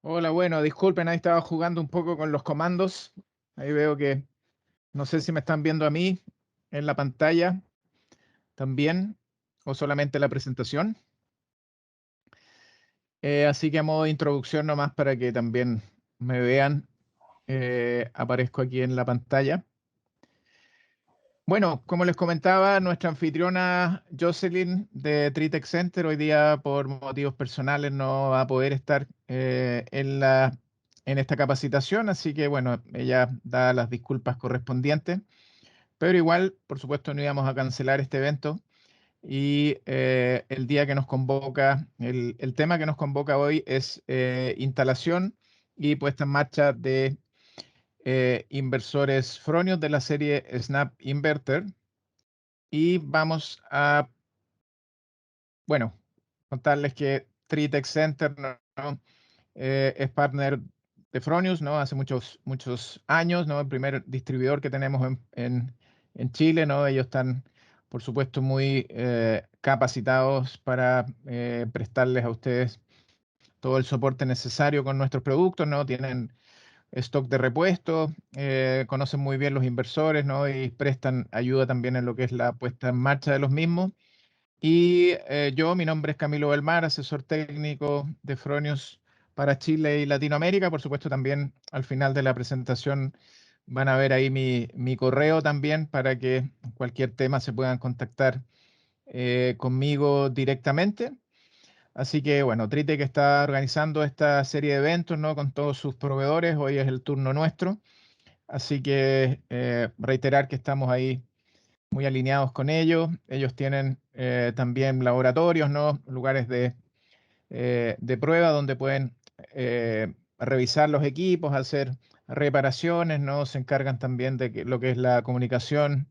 Hola, bueno, disculpen, ahí estaba jugando un poco con los comandos. Ahí veo que no sé si me están viendo a mí en la pantalla también o solamente la presentación. Así que a modo de introducción nomás para que también me vean, aparezco aquí en la pantalla. Bueno, como les comentaba, nuestra anfitriona Jocelyn de Tritech Center hoy día por motivos personales no va a poder estar en esta capacitación, así que bueno, ella da las disculpas correspondientes, pero igual, por supuesto, no íbamos a cancelar este evento y el día que nos convoca, el tema que nos convoca hoy es instalación y puesta en marcha de inversores Fronius de la serie Snap Inverter. Y vamos a, bueno, contarles que Tritech Center, ¿no? Es partner de Fronius, ¿no? Hace muchos años, ¿no? El primer distribuidor que tenemos en Chile, ¿no? Ellos están, por supuesto, muy capacitados para prestarles a ustedes todo el soporte necesario con nuestros productos, ¿no? Tienen stock de repuesto, conocen muy bien los inversores, ¿no? Y prestan ayuda también en lo que es la puesta en marcha de los mismos. Y mi nombre es Camilo Belmar, asesor técnico de Fronius para Chile y Latinoamérica. Por supuesto, también al final de la presentación van a ver ahí mi correo también para que cualquier tema se puedan contactar conmigo directamente. Así que bueno, Tritec está organizando esta serie de eventos, ¿no? Con todos sus proveedores. Hoy es el turno nuestro. Así que reiterar que estamos ahí muy alineados con ellos. Ellos tienen también laboratorios, ¿no? Lugares de prueba donde pueden revisar los equipos, hacer reparaciones, ¿no? Se encargan también de lo que es la comunicación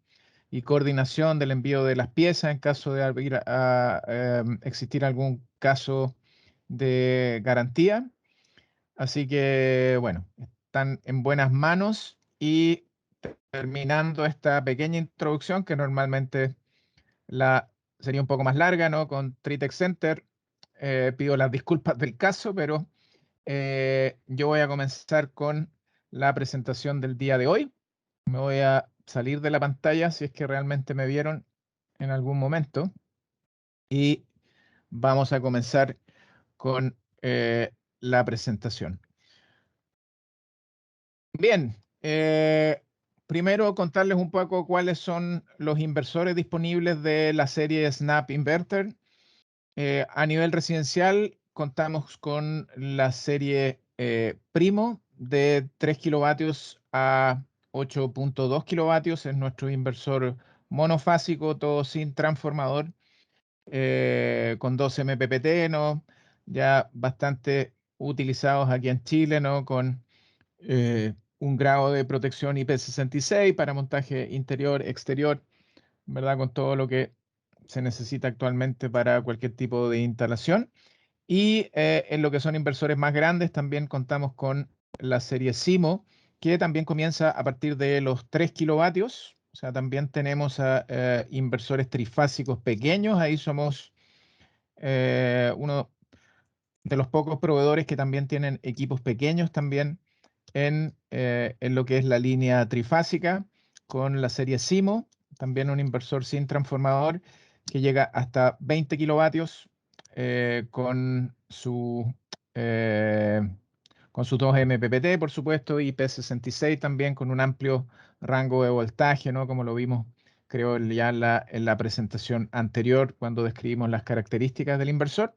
y coordinación del envío de las piezas en caso de existir algún caso de garantía. Así que, bueno, están en buenas manos y terminando esta pequeña introducción que normalmente sería un poco más larga, ¿no? Con Tritech Center, pido las disculpas del caso, pero yo voy a comenzar con la presentación del día de hoy. Me voy a salir de la pantalla si es que realmente me vieron en algún momento y vamos a comenzar con la presentación. Bien, primero contarles un poco cuáles son los inversores disponibles de la serie Snap Inverter. A nivel residencial, contamos con la serie Primo de 3 kilovatios a 8.2 kilovatios. Es nuestro inversor monofásico, todo sin transformador, con 12 MPPT, ¿no? Ya bastante utilizados aquí en Chile, ¿no? Con un grado de protección IP66 para montaje interior, exterior, ¿verdad? Con todo lo que se necesita actualmente para cualquier tipo de instalación. Y en lo que son inversores más grandes, también contamos con la serie Simo, que también comienza a partir de los 3 kilovatios. O sea, también tenemos a inversores trifásicos pequeños. Ahí somos uno de los pocos proveedores que también tienen equipos pequeños también en lo que es la línea trifásica con la serie Simo, también un inversor sin transformador que llega hasta 20 kilovatios eh, con su 2 MPPT, por supuesto, y IP66 también con un amplio rango de voltaje, ¿no? Como lo vimos, creo, ya en la presentación anterior cuando describimos las características del inversor.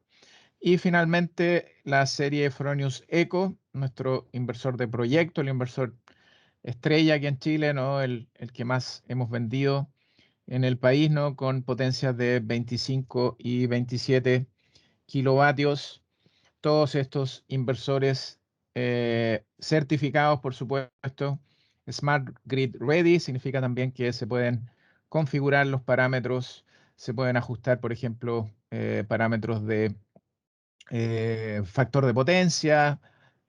Y finalmente la serie Fronius Eco, nuestro inversor de proyecto, el inversor estrella aquí en Chile, ¿no? El que más hemos vendido en el país, ¿no? Con potencias de 25 y 27 kilovatios. Todos estos inversores certificados, por supuesto, Smart Grid Ready, significa también que se pueden configurar los parámetros, se pueden ajustar, por ejemplo, parámetros de factor de potencia,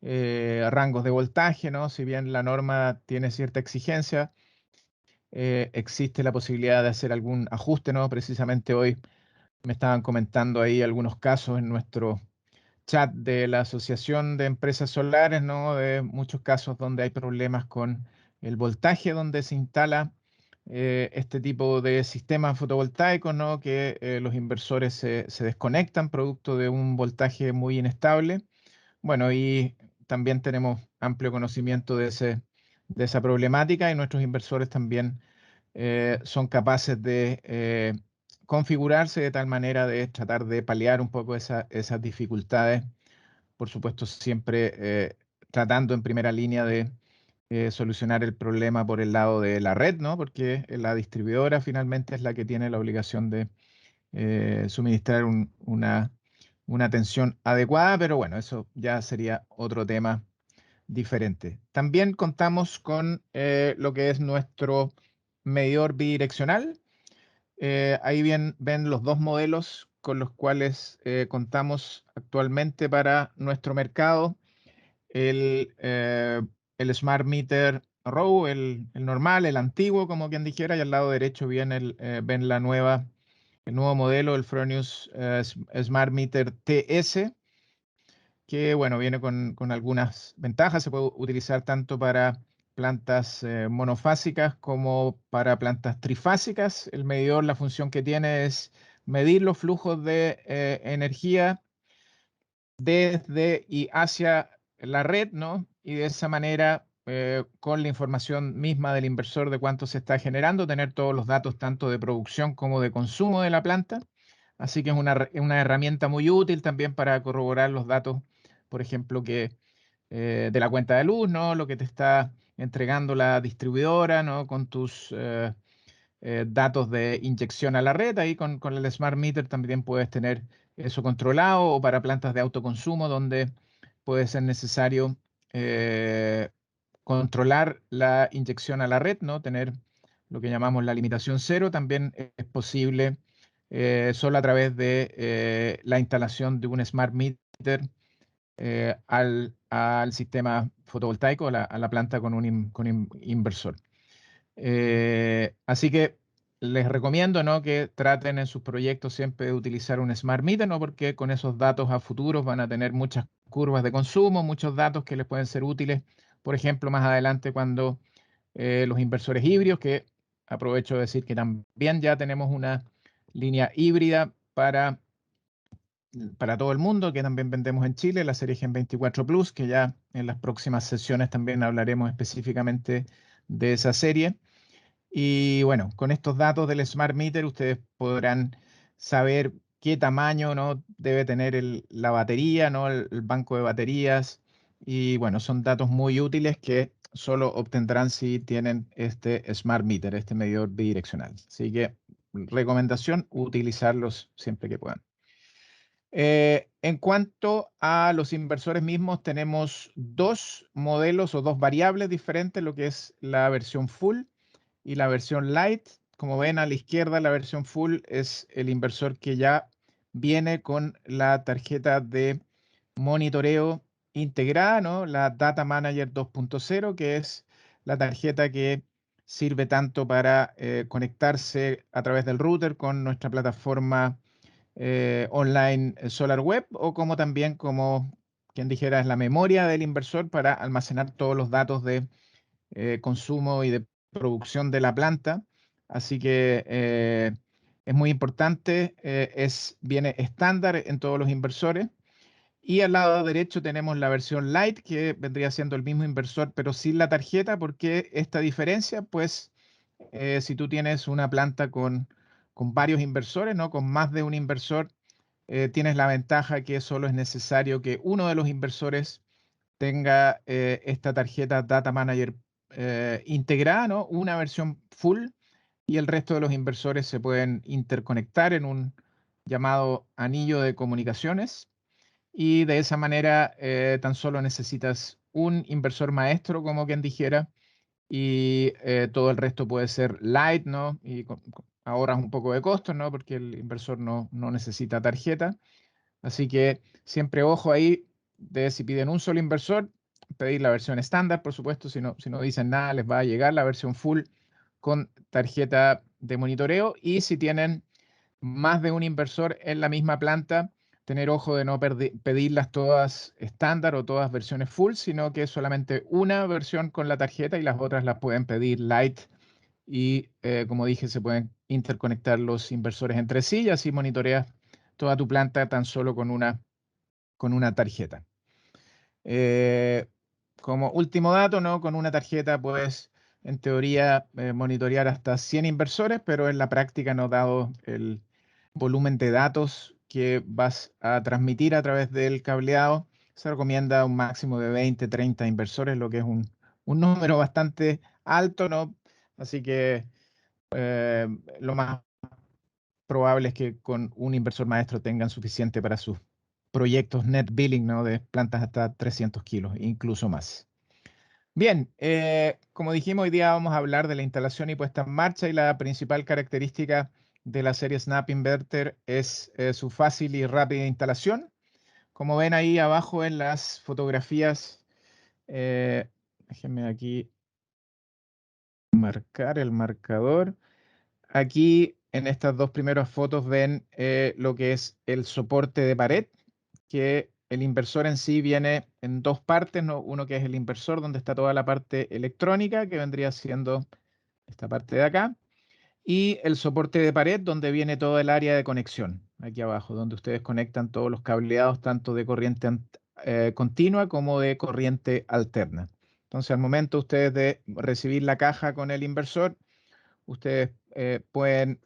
rangos de voltaje, ¿no? Si bien la norma tiene cierta exigencia, existe la posibilidad de hacer algún ajuste, ¿no? Precisamente hoy me estaban comentando ahí algunos casos en nuestro chat de la Asociación de Empresas Solares, ¿no? De muchos casos donde hay problemas con el voltaje donde se instala este tipo de sistemas fotovoltaicos, ¿no? Que los inversores se desconectan producto de un voltaje muy inestable. Bueno, y también tenemos amplio conocimiento de esa problemática y nuestros inversores también son capaces de configurarse de tal manera de tratar de paliar un poco esas dificultades, por supuesto siempre tratando en primera línea de solucionar el problema por el lado de la red, ¿no? Porque la distribuidora finalmente es la que tiene la obligación de suministrar una atención adecuada, pero bueno, eso ya sería otro tema diferente. También contamos con lo que es nuestro medidor bidireccional. Ahí bien, ven los dos modelos con los cuales contamos actualmente para nuestro mercado. El, eh, el Smart Meter Row, el normal, el antiguo, como quien dijera, y al lado derecho viene ven el nuevo modelo, el Fronius Smart Meter TS, que bueno, viene con algunas ventajas. Se puede utilizar tanto para plantas monofásicas como para plantas trifásicas. El medidor, la función que tiene es medir los flujos de energía desde y hacia la red, ¿no? Y de esa manera, con la información misma del inversor de cuánto se está generando, tener todos los datos tanto de producción como de consumo de la planta. Así que es una herramienta muy útil también para corroborar los datos, por ejemplo, de la cuenta de luz, ¿no? Lo que te está entregando la distribuidora, ¿no? Con tus datos de inyección a la red. Ahí con el Smart Meter también puedes tener eso controlado, o para plantas de autoconsumo donde puede ser necesario eh, controlar la inyección a la red, ¿no? Tener lo que llamamos la limitación cero. También es posible solo a través de la instalación de un Smart Meter al sistema fotovoltaico, a la planta con un inversor. Así que les recomiendo, ¿no? Que traten en sus proyectos siempre de utilizar un Smart Meter, ¿no? Porque con esos datos a futuros van a tener muchas curvas de consumo, muchos datos que les pueden ser útiles, por ejemplo, más adelante cuando los inversores híbridos, que aprovecho de decir que también ya tenemos una línea híbrida para todo el mundo, que también vendemos en Chile, la serie Gen 24 Plus, que ya en las próximas sesiones también hablaremos específicamente de esa serie. Y bueno, con estos datos del Smart Meter ustedes podrán saber qué tamaño, ¿no? Debe tener la batería, ¿no? El banco de baterías. Y bueno, son datos muy útiles que solo obtendrán si tienen este Smart Meter, este medidor bidireccional. Así que recomendación, utilizarlos siempre que puedan. En cuanto a los inversores mismos, tenemos dos modelos o dos variables diferentes, lo que es la versión full y la versión light. Como ven a la izquierda, la versión full es el inversor que ya viene con la tarjeta de monitoreo integrada, ¿no? La Data Manager 2.0, que es la tarjeta que sirve tanto para conectarse a través del router con nuestra plataforma online SolarWeb, o como también, como quien dijera, es la memoria del inversor para almacenar todos los datos de consumo y de producción de la planta. Así que es muy importante, viene estándar en todos los inversores. Y al lado derecho tenemos la versión Lite, que vendría siendo el mismo inversor, pero sin la tarjeta. ¿Por qué esta diferencia? Pues si tú tienes una planta con varios inversores, ¿no? Con más de un inversor, tienes la ventaja que solo es necesario que uno de los inversores tenga esta tarjeta Data Manager integrada, ¿no? Una versión full, y el resto de los inversores se pueden interconectar en un llamado anillo de comunicaciones, y de esa manera tan solo necesitas un inversor maestro, como quien dijera, y todo el resto puede ser light, ¿no? Y ahorras un poco de costos, ¿no? Porque el inversor no necesita tarjeta. Así que siempre ojo ahí de si piden un solo inversor, pedir la versión estándar, por supuesto. Si no dicen nada, les va a llegar la versión full con tarjeta de monitoreo. Y si tienen más de un inversor en la misma planta, tener ojo de no pedirlas todas estándar o todas versiones full, sino que solamente una versión con la tarjeta y las otras las pueden pedir light. Y como dije, se pueden interconectar los inversores entre sí y así monitoreas toda tu planta tan solo con una tarjeta. Como último dato, ¿no? Con una tarjeta puedes, en teoría, monitorear hasta 100 inversores, pero en la práctica, no dado el volumen de datos que vas a transmitir a través del cableado, se recomienda un máximo de 20, 30 inversores, lo que es un número bastante alto, ¿no? Así que lo más probable es que con un inversor maestro tengan suficiente para sus proyectos net billing, ¿no? De plantas hasta 300 kilos, incluso más. Bien, como dijimos, hoy día vamos a hablar de la instalación y puesta en marcha, y la principal característica de la serie Snap Inverter es su fácil y rápida instalación. Como ven ahí abajo en las fotografías, déjenme aquí marcar el marcador. Aquí en estas dos primeras fotos ven lo que es el soporte de pared, que el inversor en sí viene en dos partes, ¿no? Uno que es el inversor, donde está toda la parte electrónica, que vendría siendo esta parte de acá, y el soporte de pared, donde viene todo el área de conexión, aquí abajo, donde ustedes conectan todos los cableados, tanto de corriente continua como de corriente alterna. Entonces, al momento ustedes de recibir la caja con el inversor, ustedes pueden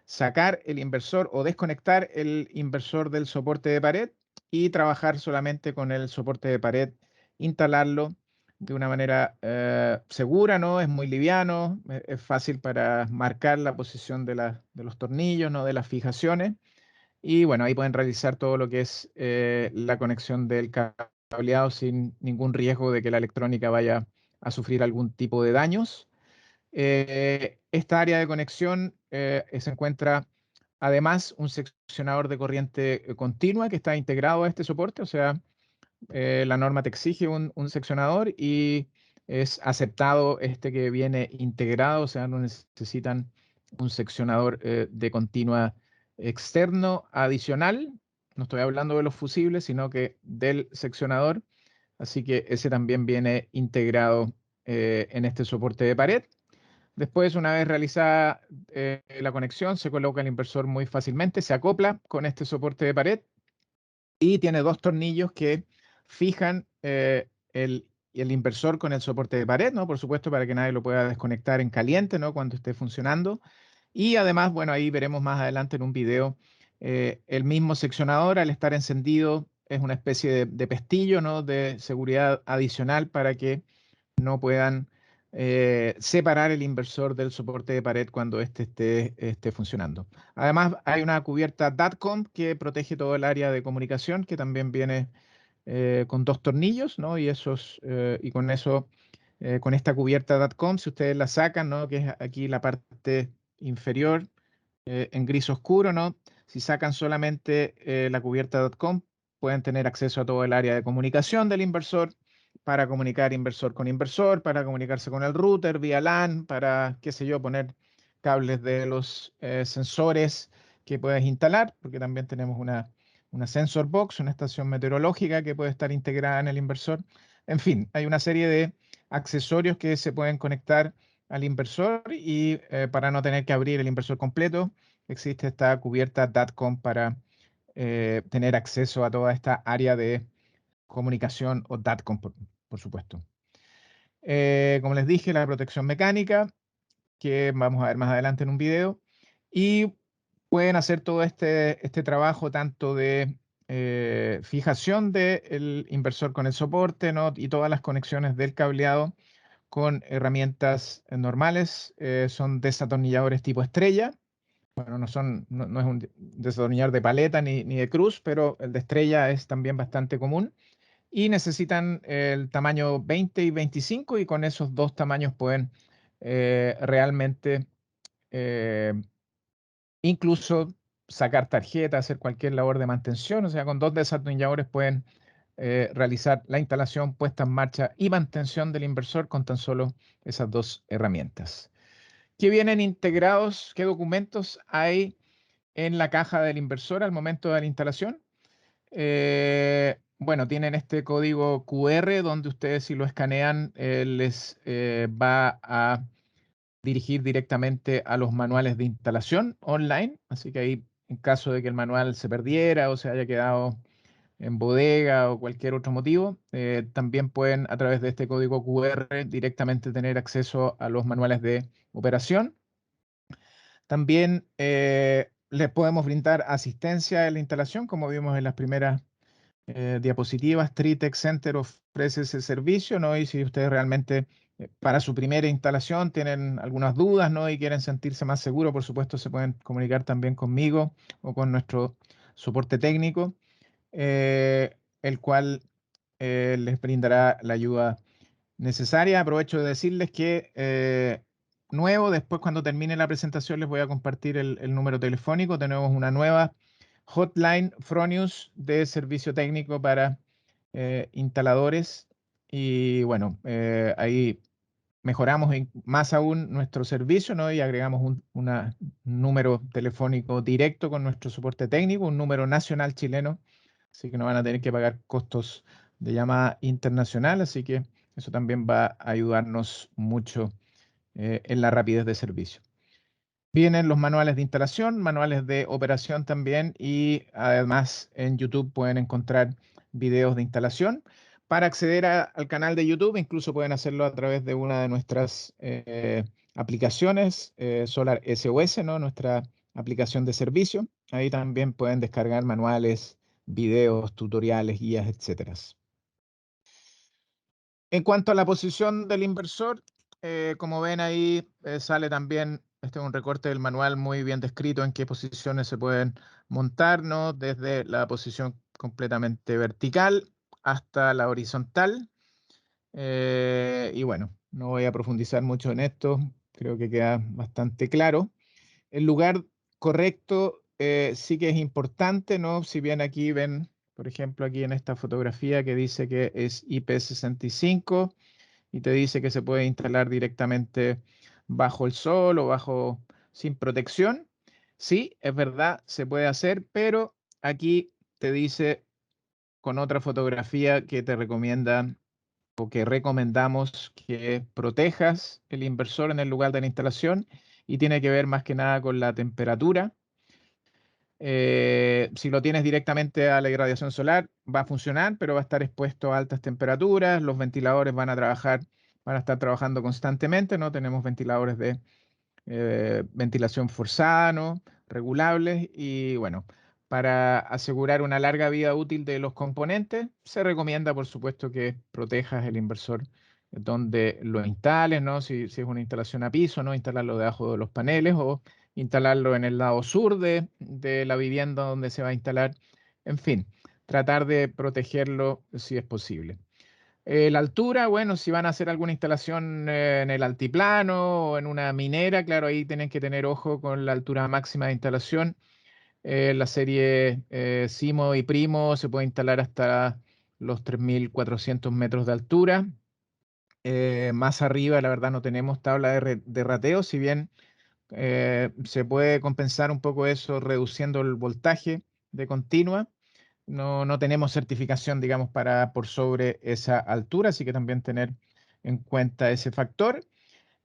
sacar el inversor o desconectar el inversor del soporte de pared y trabajar solamente con el soporte de pared, instalarlo de una manera segura, ¿no? Es muy liviano, es fácil para marcar la posición de los tornillos, ¿no? De las fijaciones. Y bueno, ahí pueden realizar todo lo que es la conexión del cableado sin ningún riesgo de que la electrónica vaya a sufrir algún tipo de daños. Esta área de conexión se encuentra además un seccionador de corriente continua que está integrado a este soporte, o sea, la norma te exige un seccionador y es aceptado este que viene integrado, o sea, no necesitan un seccionador de continua externo adicional. No estoy hablando de los fusibles, sino que del seccionador. Así que ese también viene integrado en este soporte de pared. Después, una vez realizada la conexión, se coloca el inversor muy fácilmente, se acopla con este soporte de pared y tiene dos tornillos que fijan el inversor con el soporte de pared, ¿no? Por supuesto, para que nadie lo pueda desconectar en caliente, ¿no? Cuando esté funcionando. Y además, bueno, ahí veremos más adelante en un video, el mismo seccionador, al estar encendido, es una especie de pestillo, ¿no? De seguridad adicional para que no puedan separar el inversor del soporte de pared cuando éste esté funcionando. Además, hay una cubierta DATCOM que protege todo el área de comunicación, que también viene con dos tornillos, ¿no? Y con eso, con esta cubierta DATCOM, si ustedes la sacan, ¿no? Que es aquí la parte inferior en gris oscuro, ¿no? Si sacan solamente la cubierta .com, pueden tener acceso a todo el área de comunicación del inversor para comunicar inversor con inversor, para comunicarse con el router vía LAN, para, qué sé yo, poner cables de los sensores que puedes instalar, porque también tenemos una sensor box, una estación meteorológica que puede estar integrada en el inversor. En fin, hay una serie de accesorios que se pueden conectar al inversor y para no tener que abrir el inversor completo, existe esta cubierta DATCOM para tener acceso a toda esta área de comunicación o DATCOM, por supuesto. Como les dije, la protección mecánica, que vamos a ver más adelante en un video, y pueden hacer todo este trabajo tanto de fijación del inversor con el soporte, ¿no? Y todas las conexiones del cableado con herramientas normales, son desatornilladores tipo estrella. Bueno, no es un desatornillador de paleta ni de cruz, pero el de estrella es también bastante común. Y necesitan el tamaño 20 y 25, y con esos dos tamaños pueden realmente eh, incluso sacar tarjeta, hacer cualquier labor de mantención. O sea, con dos desatornilladores pueden realizar la instalación, puesta en marcha y mantención del inversor con tan solo esas dos herramientas. ¿Qué vienen integrados? ¿Qué documentos hay en la caja del inversor al momento de la instalación. Bueno, tienen este código QR donde ustedes si lo escanean les va a dirigir directamente a los manuales de instalación online. Así que ahí, en caso de que el manual se perdiera o se haya quedado en bodega o cualquier otro motivo, también pueden a través de este código QR directamente tener acceso a los manuales de operación. También les podemos brindar asistencia en la instalación, como vimos en las primeras diapositivas. Tritech Center ofrece ese servicio, ¿no? Y si ustedes realmente para su primera instalación tienen algunas dudas, ¿no? Y quieren sentirse más seguros, por supuesto, se pueden comunicar también conmigo o con nuestro soporte técnico, el cual les brindará la ayuda necesaria. Aprovecho de decirles que nuevo, después cuando termine la presentación les voy a compartir el número telefónico. Tenemos una nueva hotline Fronius de servicio técnico para instaladores y bueno, ahí mejoramos más aún nuestro servicio, ¿no? Y agregamos un número telefónico directo con nuestro soporte técnico, un número nacional chileno, así que no van a tener que pagar costos de llamada internacional, así que eso también va a ayudarnos mucho en la rapidez de servicio. Vienen los manuales de instalación, manuales de operación también y además en YouTube pueden encontrar videos de instalación. Para acceder al canal de YouTube, incluso pueden hacerlo a través de una de nuestras aplicaciones, Solar SOS, ¿no? Nuestra aplicación de servicio. Ahí también pueden descargar manuales, videos, tutoriales, guías, etcétera. En cuanto a la posición del inversor, como ven ahí, sale también, este es un recorte del manual muy bien descrito en qué posiciones se pueden montar, ¿no? Desde la posición completamente vertical hasta la horizontal. Y bueno, no voy a profundizar mucho en esto, creo que queda bastante claro. El lugar correcto sí que es importante, ¿no? Si bien aquí ven, por ejemplo, aquí en esta fotografía que dice que es IP65 y te dice que se puede instalar directamente bajo el sol o bajo sin protección. Sí, es verdad, se puede hacer, pero aquí te dice con otra fotografía que te recomienda o que recomendamos que protejas el inversor en el lugar de la instalación y tiene que ver más que nada con la temperatura. Si lo tienes directamente a la irradiación solar, va a funcionar, pero va a estar expuesto a altas temperaturas. Los ventiladores van a estar trabajando constantemente, ¿no? Tenemos ventiladores de ventilación forzada, ¿no? Regulables y bueno, para asegurar una larga vida útil de los componentes, se recomienda, por supuesto, que protejas el inversor donde lo instales, ¿no? Si es una instalación a piso, ¿no? Instalarlo debajo de los paneles o instalarlo en el lado sur de la vivienda donde se va a instalar. En fin, tratar de protegerlo si es posible. La altura, bueno, si van a hacer alguna instalación en el altiplano o en una minera, claro, ahí tienen que tener ojo con la altura máxima de instalación. La serie Simo y Primo se puede instalar hasta los 3.400 metros de altura. Más arriba, la verdad, no tenemos tabla de rateo, si bien se puede compensar un poco eso reduciendo el voltaje de continua. No tenemos certificación, digamos, para por sobre esa altura, así que también tener en cuenta ese factor.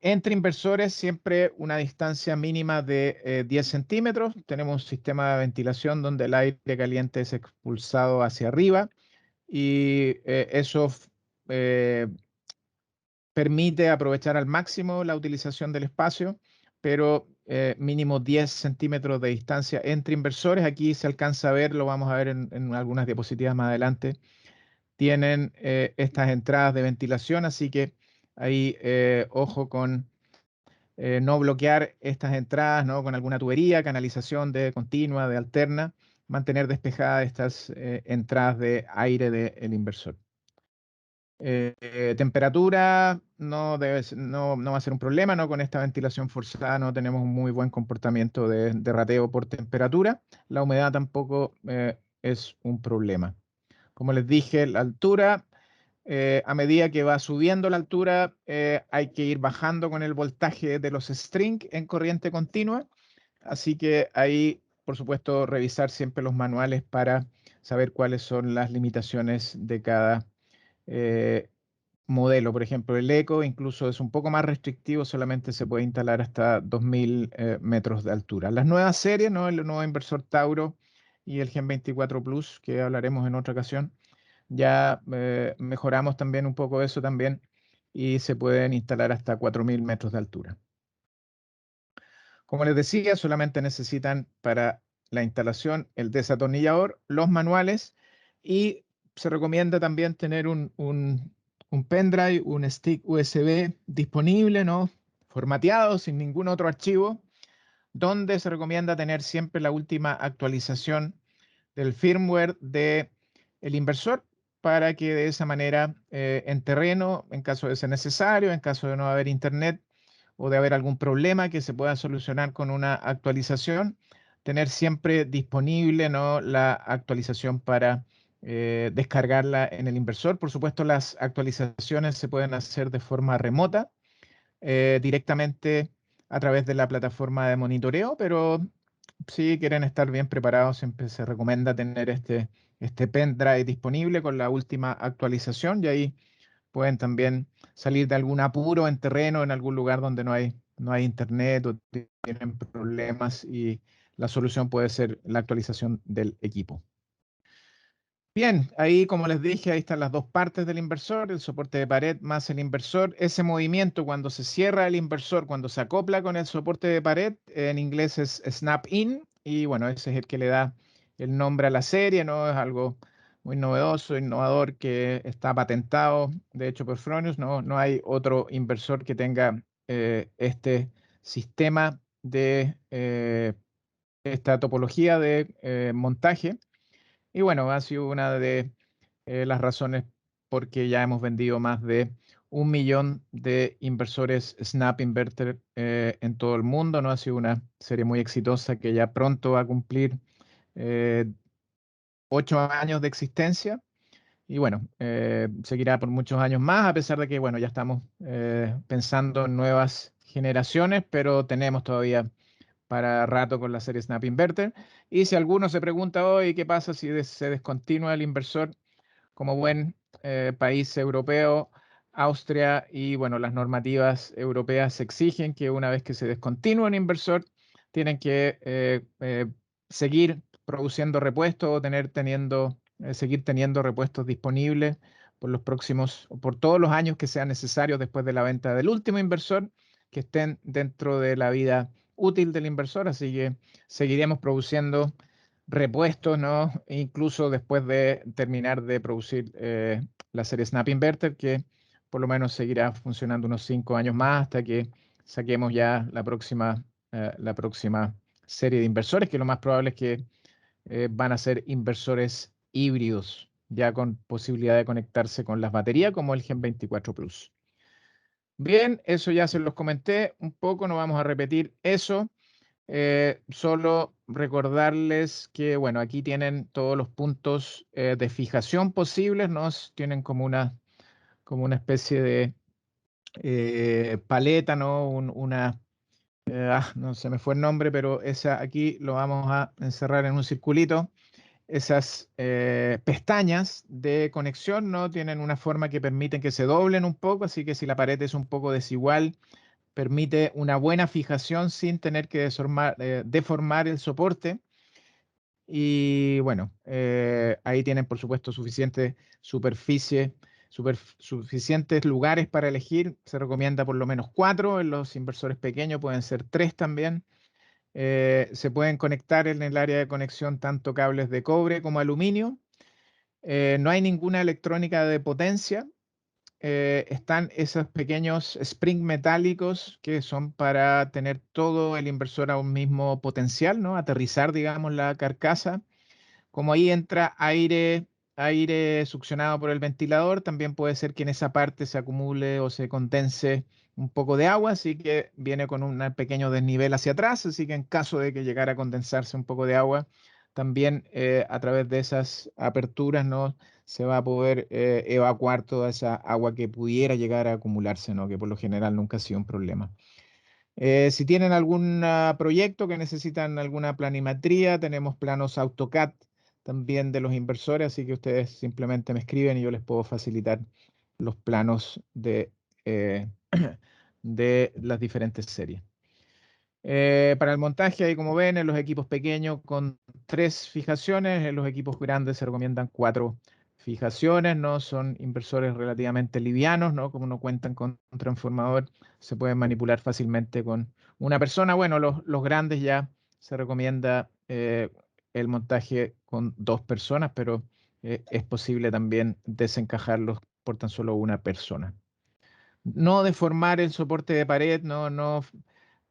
Entre inversores, siempre una distancia mínima de 10 centímetros. Tenemos un sistema de ventilación donde el aire caliente es expulsado hacia arriba y eso eh, permite aprovechar al máximo la utilización del espacio, pero mínimo 10 centímetros de distancia entre inversores. Aquí se alcanza a ver, lo vamos a ver en algunas diapositivas más adelante. Tienen estas entradas de ventilación, así que ahí ojo con no bloquear estas entradas, ¿no? Con alguna tubería, canalización de continua, de alterna, mantener despejadas estas entradas de aire del inversor. Temperatura no va a ser un problema, ¿no? Con esta ventilación forzada no tenemos un muy buen comportamiento de rateo por temperatura. La humedad tampoco es un problema. Como les dije, la altura, a medida que va subiendo la altura, hay que ir bajando con el voltaje de los strings en corriente continua. Así que ahí por supuesto, revisar siempre los manuales para saber cuáles son las limitaciones de cada eh, modelo. Por ejemplo, el Eco incluso es un poco más restrictivo, solamente se puede instalar hasta 2000 metros de altura. Las nuevas series, ¿no? El nuevo inversor Tauro y el Gen 24 Plus, que hablaremos en otra ocasión, ya mejoramos también un poco eso también y se pueden instalar hasta 4000 metros de altura. Como les decía, solamente necesitan para la instalación el desatornillador, los manuales y se recomienda también tener un pendrive, un stick USB disponible, ¿no? Formateado, sin ningún otro archivo, donde se recomienda tener siempre la última actualización del firmware del inversor para que de esa manera en terreno, en caso de ser necesario, en caso de no haber internet o de haber algún problema que se pueda solucionar con una actualización, tener siempre disponible, ¿no?, la actualización para descargarla en el inversor. Por supuesto, las actualizaciones se pueden hacer de forma remota, directamente a través de la plataforma de monitoreo, pero si quieren estar bien preparados, siempre se recomienda tener este pendrive disponible con la última actualización y ahí pueden también salir de algún apuro en terreno, en algún lugar donde no hay internet o tienen problemas y la solución puede ser la actualización del equipo. Bien, ahí como les dije, ahí están las dos partes del inversor, el soporte de pared más el inversor. Ese movimiento cuando se cierra el inversor, cuando se acopla con el soporte de pared, en inglés es snap in y bueno, ese es el que le da el nombre a la serie, ¿no? Es algo muy novedoso, innovador que está patentado, de hecho por Fronius, no hay otro inversor que tenga este sistema de esta topología de montaje. Y bueno, ha sido una de las razones porque ya hemos vendido más de 1 millón de inversores Snap Inverter en todo el mundo, ¿no? Ha sido una serie muy exitosa que ya pronto va a cumplir eh, 8 años de existencia. Y bueno, seguirá por muchos años más, a pesar de que, bueno, ya estamos pensando en nuevas generaciones, pero tenemos todavía para rato con la serie Snap Inverter. Y si alguno se pregunta hoy qué pasa si se descontinúa el inversor, como buen país europeo, Austria y bueno, las normativas europeas exigen que una vez que se descontinúe un inversor, tienen que seguir produciendo repuestos o seguir teniendo repuestos disponibles por todos los años que sean necesarios después de la venta del último inversor, que estén dentro de la vida útil del inversor. Así que seguiremos produciendo repuestos, ¿no? Incluso después de terminar de producir la serie Snap Inverter, que por lo menos seguirá funcionando unos 5 años más hasta que saquemos ya la próxima serie de inversores, que lo más probable es que van a ser inversores híbridos, ya con posibilidad de conectarse con las baterías, como el Gen 24 Plus. Bien, eso ya se los comenté un poco, no vamos a repetir eso. Solo recordarles que, bueno, aquí tienen todos los puntos de fijación posibles, ¿no? Tienen como una especie de paleta, ¿no? No se me fue el nombre, pero esa aquí lo vamos a encerrar en un circulito. Esas pestañas de conexión, ¿no? Tienen una forma que permiten que se doblen un poco, así que si la pared es un poco desigual, permite una buena fijación sin tener que deformar el soporte. Y bueno, ahí tienen por supuesto suficiente superficie, suficientes lugares para elegir. Se recomienda por lo menos 4, en los inversores pequeños pueden ser 3 también. Se pueden conectar en el área de conexión tanto cables de cobre como aluminio. No hay ninguna electrónica de potencia. Están esos pequeños spring metálicos que son para tener todo el inversor a un mismo potencial, ¿no? Aterrizar, digamos, la carcasa. Como ahí entra aire succionado por el ventilador, también puede ser que en esa parte se acumule o se condense un poco de agua, así que viene con un pequeño desnivel hacia atrás, así que en caso de que llegara a condensarse un poco de agua, también a través de esas aperturas, ¿no?, se va a poder evacuar toda esa agua que pudiera llegar a acumularse, ¿no?, que por lo general nunca ha sido un problema. Si tienen algún proyecto que necesitan alguna planimetría, tenemos planos AutoCAD también de los inversores, así que ustedes simplemente me escriben y yo les puedo facilitar los planos eh, de las diferentes series. Para el montaje, ahí como ven, en los equipos pequeños con 3 fijaciones, en los equipos grandes se recomiendan 4 fijaciones, ¿no? Son inversores relativamente livianos, ¿no? Como no cuentan con un transformador, se pueden manipular fácilmente con una persona. Bueno, los grandes ya se recomienda el montaje con 2 personas, pero es posible también desencajarlos por tan solo una persona. No deformar el soporte de pared, no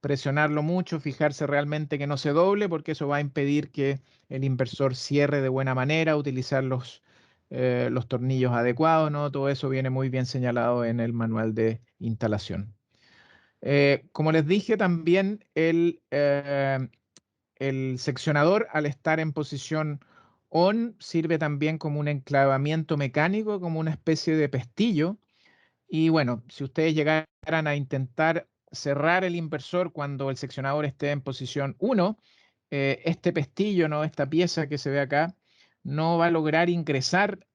presionarlo mucho, fijarse realmente que no se doble, porque eso va a impedir que el inversor cierre de buena manera, utilizar los tornillos adecuados, ¿no? Todo eso viene muy bien señalado en el manual de instalación. Como les dije, también el seccionador, al estar en posición on, sirve también como un enclavamiento mecánico, como una especie de pestillo. Y bueno, si ustedes llegaran a intentar cerrar el inversor cuando el seccionador esté en posición 1, este pestillo, ¿no? Esta pieza que se ve acá, no va a lograr ingresar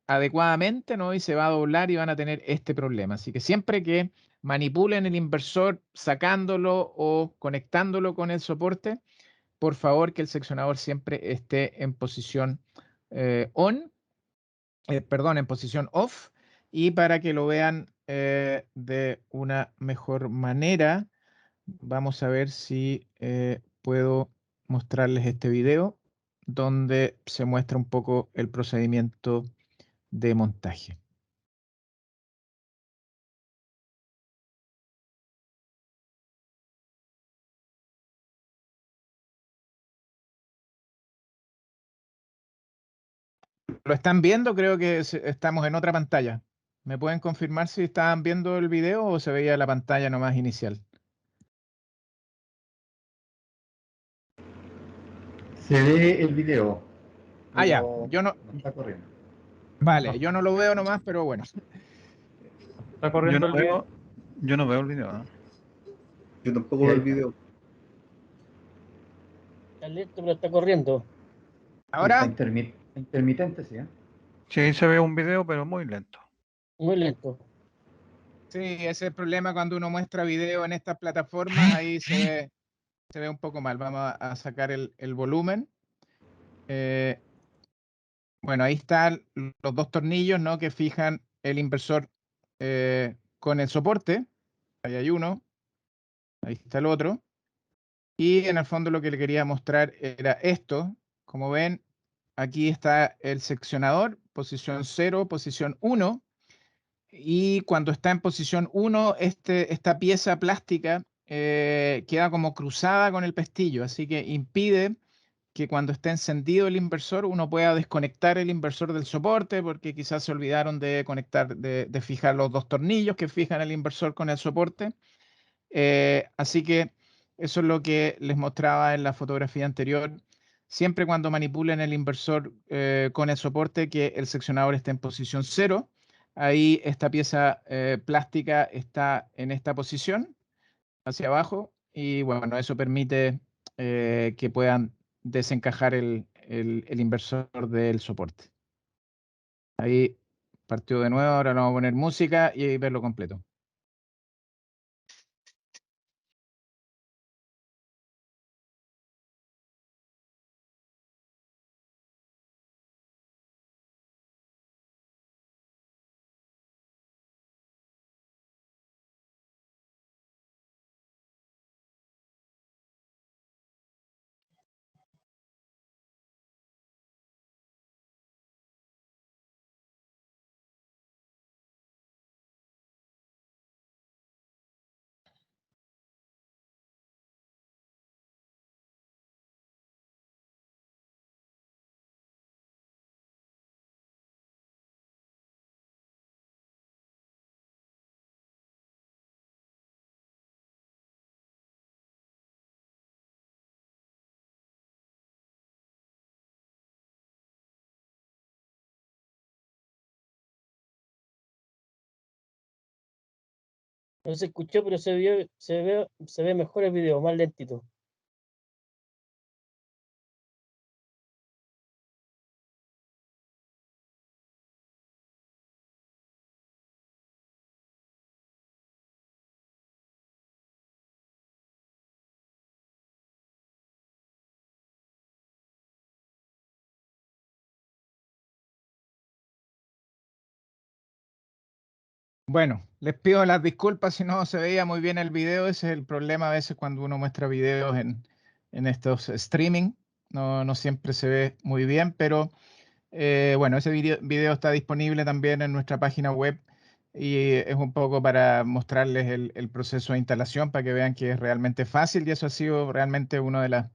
adecuadamente, ¿no? Y se va a doblar y van a tener este problema. Así que siempre que manipulen el inversor sacándolo o conectándolo con el soporte, por favor que el seccionador siempre esté en posición on, perdón, en posición off, y para que lo vean de una mejor manera, vamos a ver si puedo mostrarles este video donde se muestra un poco el procedimiento de montaje. ¿Lo están viendo? Creo que estamos en otra pantalla. ¿Me pueden confirmar si estaban viendo el video o se veía la pantalla nomás inicial? Se ve el video, Ah, ya, pero yo no, no está corriendo. vale, No, yo no lo veo nomás, pero bueno. está Yo corriendo no el video. veo, yo no veo el video, ¿no? Yo tampoco Sí, veo ahí el está. video. Está listo, pero está corriendo. Sí, está Ahora, intermitente, sí, ¿eh? Sí, se ve un video, pero muy lento. Muy lento. sí, ese es el problema cuando uno muestra video en estas plataformas, ahí se ve un poco mal. Vamos a sacar el volumen. Eh, bueno, ahí están los 2 tornillos, ¿no? Que fijan el inversor con el soporte. Ahí hay uno, ahí está el otro. Y en el fondo lo que le quería mostrar era esto. Como ven, aquí está el seccionador, posición 0, posición 1. Y cuando está en posición 1, esta pieza plástica queda como cruzada con el pestillo, así que impide que cuando esté encendido el inversor uno pueda desconectar el inversor del soporte porque quizás se olvidaron de conectar, de fijar los 2 tornillos que fijan el inversor con el soporte. Así que eso es lo que les mostraba en la fotografía anterior. Siempre cuando manipulen el inversor con el soporte, que el seccionador esté en posición 0. Ahí esta pieza plástica está en esta posición, hacia abajo, y bueno, eso permite que puedan desencajar el inversor del soporte. Ahí partió de nuevo, ahora le vamos a poner música y verlo completo. No se escuchó, pero se ve mejor el video, más lentito. Bueno, les pido las disculpas si no se veía muy bien el video. Ese es el problema a veces cuando uno muestra videos en estos streaming. No siempre se ve muy bien, pero bueno, ese video está disponible también en nuestra página web y es un poco para mostrarles el proceso de instalación para que vean que es realmente fácil y eso ha sido realmente uno de los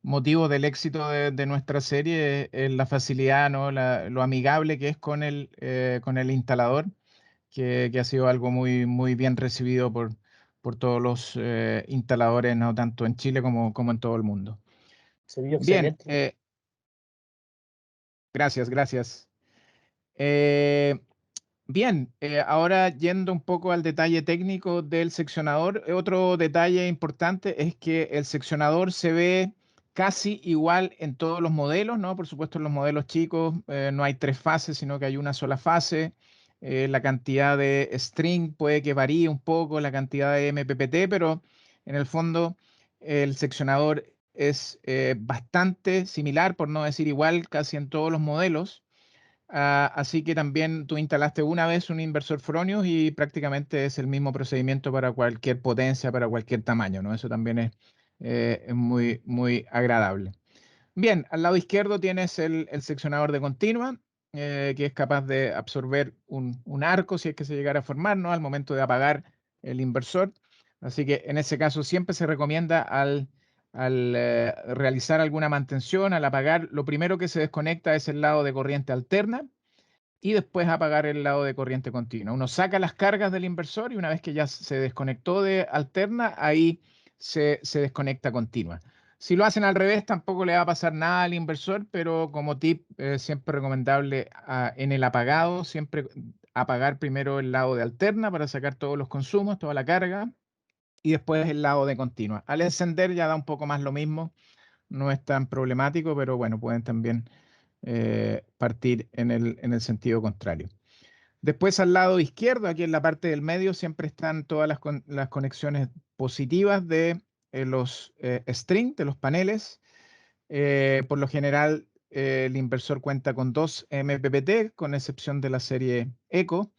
motivos del éxito de nuestra serie, es la facilidad, ¿no? Lo amigable que es con el instalador que ha sido algo muy bien recibido por todos los instaladores, no tanto en Chile como en todo el mundo. Se vio Bien, excelente. gracias. Eh, Bien, ahora yendo un poco al detalle técnico del seccionador, otro detalle importante es que el seccionador se ve casi igual en todos los modelos, ¿no? Por supuesto, en los modelos chicos no hay tres fases, sino que hay una sola fase. La cantidad de string puede que varíe un poco, la cantidad de MPPT, pero en el fondo el seccionador es bastante similar, por no decir igual, casi en todos los modelos. Así que también tú instalaste una vez un inversor Fronius y prácticamente es el mismo procedimiento para cualquier potencia, para cualquier tamaño, ¿no? Eso también es muy agradable. Bien, al lado izquierdo tienes el seccionador de continua, que es capaz de absorber un arco si es que se llegara a formar, ¿no? Al momento de apagar el inversor. Así que en ese caso siempre se recomienda al realizar alguna mantención, al apagar, lo primero que se desconecta es el lado de corriente alterna y después apagar el lado de corriente continua. Uno saca las cargas del inversor y una vez que ya se desconectó de alterna, ahí se desconecta continua. Si lo hacen al revés, tampoco le va a pasar nada al inversor, pero como tip, siempre recomendable en el apagado, siempre apagar primero el lado de alterna para sacar todos los consumos, toda la carga, y después el lado de continua. Al encender ya da un poco más lo mismo, no es tan problemático, pero bueno, pueden también partir en el sentido contrario. Después al lado izquierdo, aquí en la parte del medio, siempre están todas las conexiones positivas de los string, de los paneles. Por lo general, el inversor cuenta con 2 MPPT, con excepción de la serie Eco.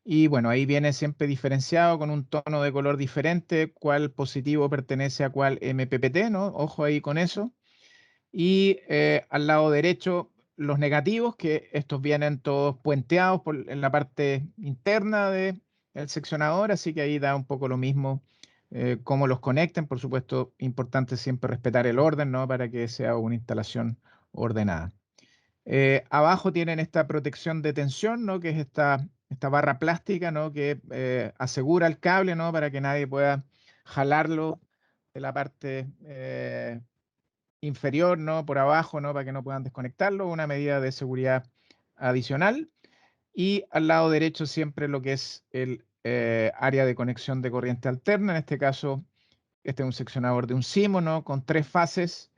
Y bueno, ahí viene siempre diferenciado con un tono de color diferente, cuál positivo pertenece a cuál MPPT, ¿no? Ojo ahí con eso. Y al lado derecho los negativos, que estos vienen todos puenteados en la parte interna del seccionador, así que ahí da un poco lo mismo cómo los conecten. Por supuesto, importante siempre respetar el orden, ¿no? Para que sea una instalación ordenada. Abajo tienen esta protección de tensión, ¿no? Que es esta barra plástica, ¿no? Que asegura el cable, ¿no? Para que nadie pueda jalarlo de la parte inferior, ¿no? Por abajo, ¿no? Para que no puedan desconectarlo, una medida de seguridad adicional. Y al lado derecho siempre lo que es el área de conexión de corriente alterna. En este caso, este es un seccionador de un SIMO, ¿no? Con 3 fases,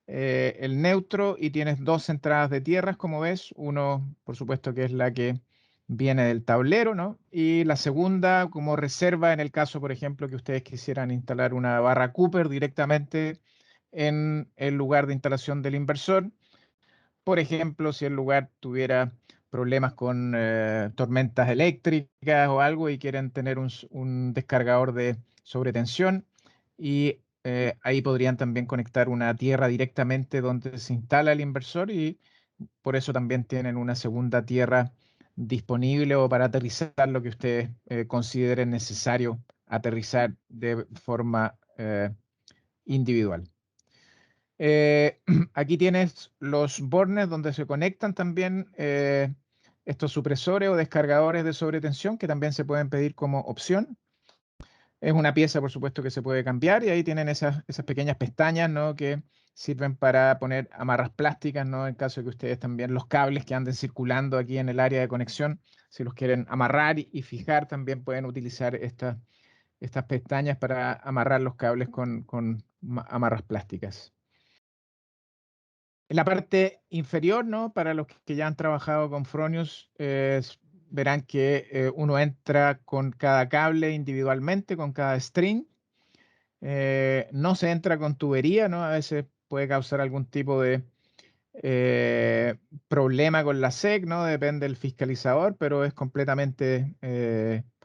el neutro y tienes 2 entradas de tierras, como ves. Uno, por supuesto, que es la que viene del tablero, ¿no? Y la segunda como reserva en el caso, por ejemplo, que ustedes quisieran instalar una barra Cooper directamente en el lugar de instalación del inversor. Por ejemplo, si el lugar tuviera problemas con tormentas eléctricas o algo y quieren tener un descargador de sobretensión y ahí podrían también conectar una tierra directamente donde se instala el inversor y por eso también tienen una segunda tierra disponible o para aterrizar lo que ustedes consideren necesario aterrizar de forma individual. Aquí tienes los bornes donde se conectan también estos supresores o descargadores de sobretensión que también se pueden pedir como opción. Es una pieza, por supuesto, que se puede cambiar y ahí tienen esas pequeñas pestañas, ¿no? Que sirven para poner amarras plásticas, ¿no? En caso de que ustedes también los cables que anden circulando aquí en el área de conexión, si los quieren amarrar y fijar, también pueden utilizar estas pestañas para amarrar los cables con amarras plásticas. En la parte inferior, ¿no? Para los que ya han trabajado con Fronius, verán que uno entra con cada cable individualmente, con cada string. No se entra con tubería, ¿no? A veces puede causar algún tipo de problema con la SEC, ¿no? Depende del fiscalizador, pero es completamente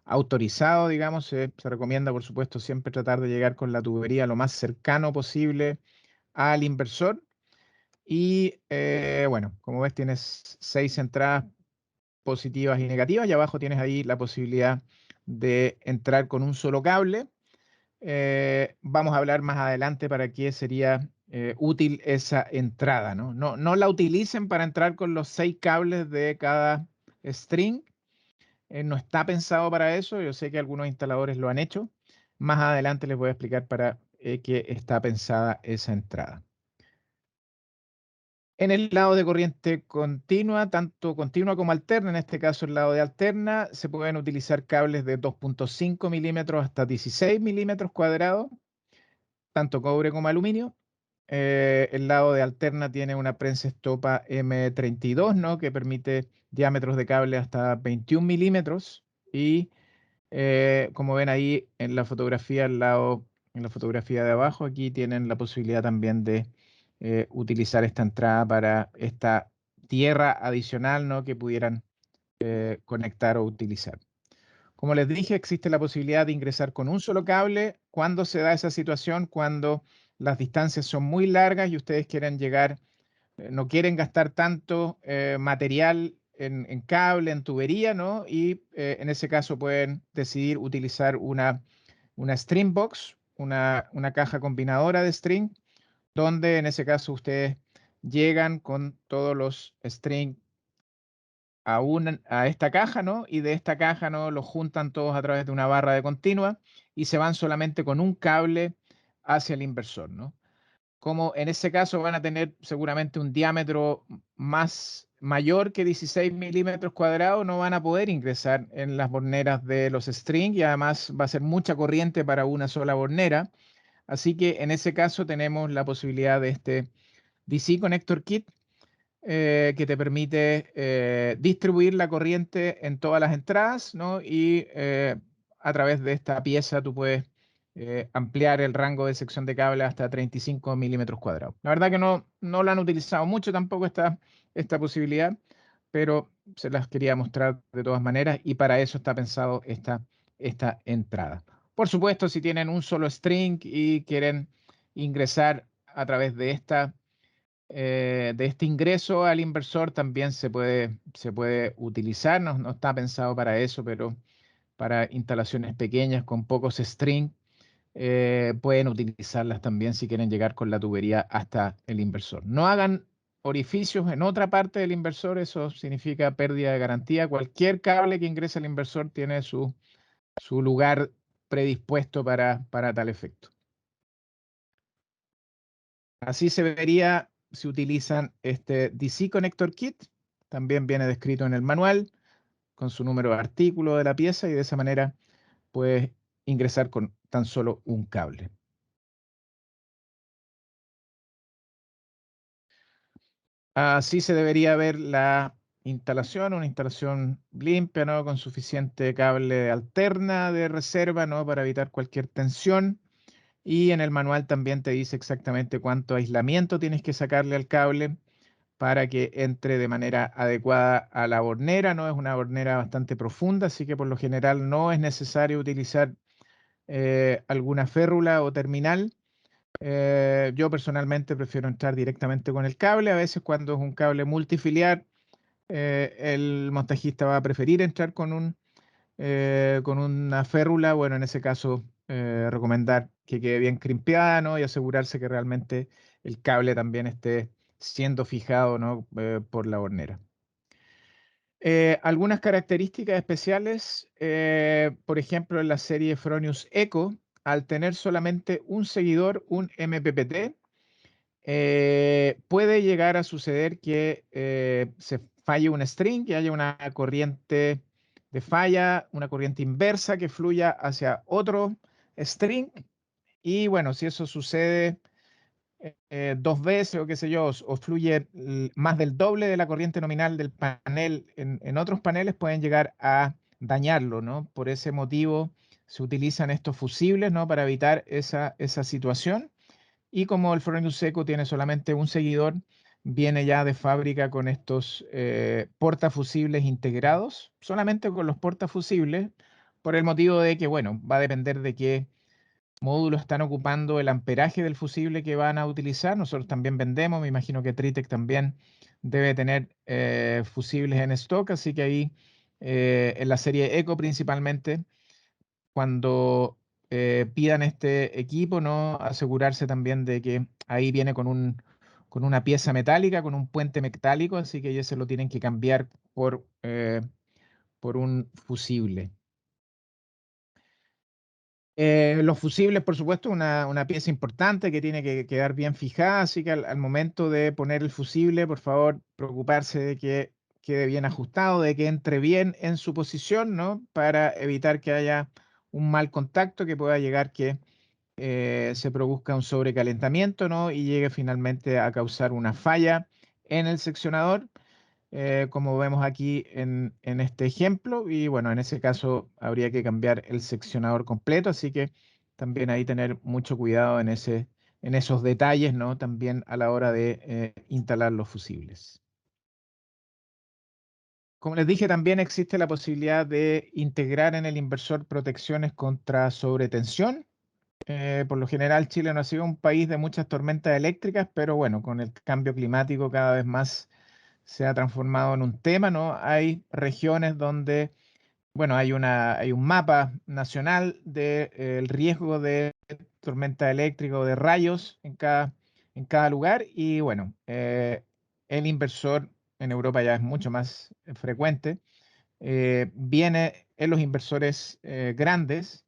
autorizado, digamos. Se recomienda, por supuesto, siempre tratar de llegar con la tubería lo más cercano posible al inversor. Y bueno, como ves, tienes 6 entradas positivas y negativas, y abajo tienes ahí la posibilidad de entrar con un solo cable. Vamos a hablar más adelante para qué sería útil esa entrada, ¿no? No la utilicen para entrar con los 6 cables de cada string. No está pensado para eso. Yo sé que algunos instaladores lo han hecho. Más adelante les voy a explicar para qué está pensada esa entrada. En el lado de corriente continua, tanto continua como alterna, en este caso el lado de alterna, se pueden utilizar cables de 2.5 milímetros hasta 16 milímetros cuadrados, tanto cobre como aluminio. El lado de alterna tiene una prensa estopa M32, ¿no? Que permite diámetros de cable hasta 21 milímetros. Y como ven ahí en la fotografía al lado, en la fotografía de abajo, aquí tienen la posibilidad también de utilizar esta entrada para esta tierra adicional, ¿no? Que pudieran conectar o utilizar. Como les dije, existe la posibilidad de ingresar con un solo cable. ¿Cuándo se da esa situación? Cuando las distancias son muy largas y ustedes quieren llegar, no quieren gastar tanto material en cable, en tubería, ¿no? Y en ese caso pueden decidir utilizar una string box, una caja combinadora de string, donde en ese caso ustedes llegan con todos los strings a esta caja, ¿no? Y de esta caja, ¿no? Los juntan todos a través de una barra de continua y se van solamente con un cable hacia el inversor, ¿no? Como en ese caso van a tener seguramente un diámetro mayor que 16 milímetros cuadrados, no van a poder ingresar en las borneras de los strings y además va a ser mucha corriente para una sola bornera. Así que en ese caso tenemos la posibilidad de este DC Connector Kit, que te permite distribuir la corriente en todas las entradas, ¿no? Y a través de esta pieza tú puedes ampliar el rango de sección de cable hasta 35 milímetros cuadrados. La verdad que no lo han utilizado mucho tampoco esta posibilidad, pero se las quería mostrar de todas maneras y para eso está pensado esta entrada. Por supuesto, si tienen un solo string y quieren ingresar a través de este ingreso al inversor también se puede utilizar, no está pensado para eso, pero para instalaciones pequeñas con pocos strings pueden utilizarlas también si quieren llegar con la tubería hasta el inversor. No hagan orificios en otra parte del inversor, eso significa pérdida de garantía. Cualquier cable que ingrese al inversor tiene su lugar predispuesto para tal efecto. Así se vería si utilizan este DC Connector Kit. También viene descrito en el manual con su número de artículo de la pieza y de esa manera puedes ingresar con tan solo un cable. Así se debería ver la instalación, una instalación limpia, ¿no? Con suficiente cable alterna de reserva, ¿no? Para evitar cualquier tensión. Y en el manual también te dice exactamente cuánto aislamiento tienes que sacarle al cable para que entre de manera adecuada a la bornera, ¿no? Es una bornera bastante profunda, así que por lo general no es necesario utilizar alguna férrula o terminal. Yo personalmente prefiero entrar directamente con el cable. A veces cuando es un cable multifiliar, el montajista va a preferir entrar con una férrula. Bueno, en ese caso, recomendar que quede bien crimpeada, ¿no? Y asegurarse que realmente el cable también esté siendo fijado, ¿no? Por la hornera. Algunas características especiales, por ejemplo, en la serie Fronius Eco, al tener solamente un seguidor, un MPPT, puede llegar a suceder que se falle un string, que haya una corriente de falla, una corriente inversa que fluya hacia otro string. Y bueno, si eso sucede 2 veces o qué sé yo, o fluye más del doble de la corriente nominal del panel en otros paneles, pueden llegar a dañarlo, ¿no? Por ese motivo se utilizan estos fusibles, ¿no? Para evitar esa situación. Y como el Fronius Seco tiene solamente un seguidor, viene ya de fábrica con estos portafusibles integrados, solamente con los portafusibles, por el motivo de que, bueno, va a depender de qué módulo están ocupando el amperaje del fusible que van a utilizar. Nosotros también vendemos, me imagino que Tritec también debe tener fusibles en stock, así que ahí en la serie Eco principalmente, cuando pidan este equipo, ¿no? Asegurarse también de que ahí viene con una pieza metálica, con un puente metálico, así que ellos se lo tienen que cambiar por un fusible. Los fusibles, por supuesto, una pieza importante que tiene que quedar bien fijada, así que al momento de poner el fusible, por favor, preocuparse de que quede bien ajustado, de que entre bien en su posición, ¿no? Para evitar que haya un mal contacto que pueda llegar que se produzca un sobrecalentamiento, ¿no? Y llegue finalmente a causar una falla en el seccionador, como vemos aquí en este ejemplo. Y bueno, en ese caso habría que cambiar el seccionador completo, así que también ahí tener mucho cuidado en esos detalles, ¿no? También a la hora de instalar los fusibles. Como les dije, también existe la posibilidad de integrar en el inversor protecciones contra sobretensión. Por lo general, Chile no ha sido un país de muchas tormentas eléctricas, pero bueno, con el cambio climático cada vez más se ha transformado en un tema, ¿no? Hay regiones donde, bueno, hay un mapa nacional del riesgo de tormenta eléctrica o de rayos en cada lugar y bueno, el inversor en Europa ya es mucho más frecuente. Viene en los inversores grandes.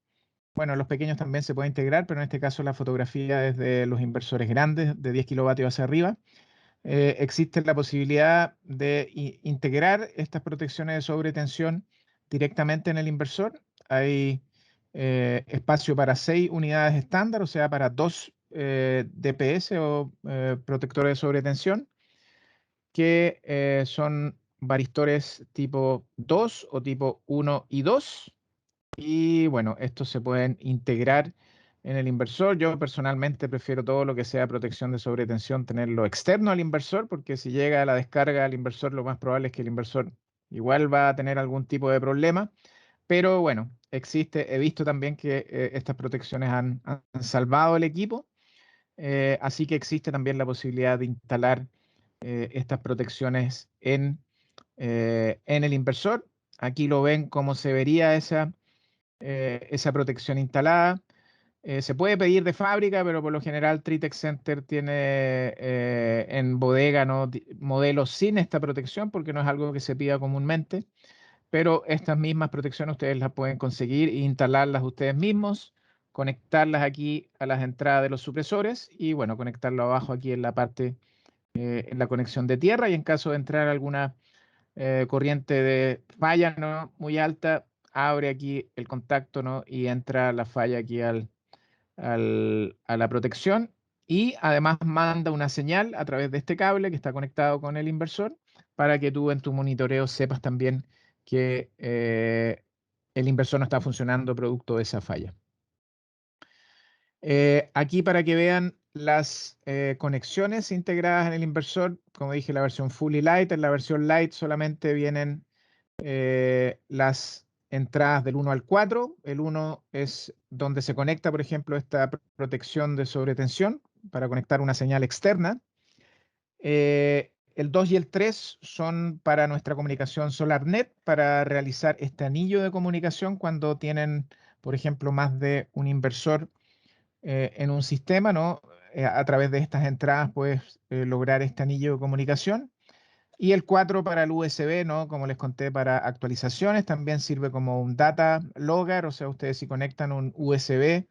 Bueno, los pequeños también se puede integrar, pero en este caso la fotografía es de los inversores grandes, de 10 kilovatios hacia arriba. Existe la posibilidad de integrar estas protecciones de sobretensión directamente en el inversor. Hay espacio para 6 unidades estándar, o sea, para 2 DPS o protectores de sobretensión, que son varistores tipo 2 o tipo 1 y 2. Y bueno, estos se pueden integrar en el inversor. Yo personalmente prefiero todo lo que sea protección de sobretensión, tenerlo externo al inversor, porque si llega a la descarga al inversor, lo más probable es que el inversor igual va a tener algún tipo de problema. Pero bueno, existe, he visto también que estas protecciones han salvado el equipo, así que existe también la posibilidad de instalar estas protecciones en el inversor. Aquí lo ven cómo se vería esa protección instalada. Se puede pedir de fábrica, pero por lo general Tritec Center tiene en bodega, ¿no? Modelos sin esta protección porque no es algo que se pida comúnmente. Pero estas mismas protecciones ustedes las pueden conseguir e instalarlas ustedes mismos, conectarlas aquí a las entradas de los supresores y bueno, conectarlo abajo aquí en la parte, en la conexión de tierra, y en caso de entrar alguna corriente de falla, ¿no? Muy alta, abre aquí el contacto, ¿no? Y entra la falla aquí a la protección, y además manda una señal a través de este cable que está conectado con el inversor para que tú en tu monitoreo sepas también que el inversor no está funcionando producto de esa falla. Aquí para que vean las conexiones integradas en el inversor, como dije, la versión Full y Light. En la versión Light solamente vienen las entradas del 1 al 4. El 1 es donde se conecta, por ejemplo, esta protección de sobretensión para conectar una señal externa. El 2 y el 3 son para nuestra comunicación SolarNet, para realizar este anillo de comunicación cuando tienen, por ejemplo, más de un inversor en un sistema, ¿no? A través de estas entradas puedes lograr este anillo de comunicación. Y el 4 para el USB, ¿no? Como les conté, para actualizaciones, también sirve como un data logger, o sea, ustedes si conectan un USB,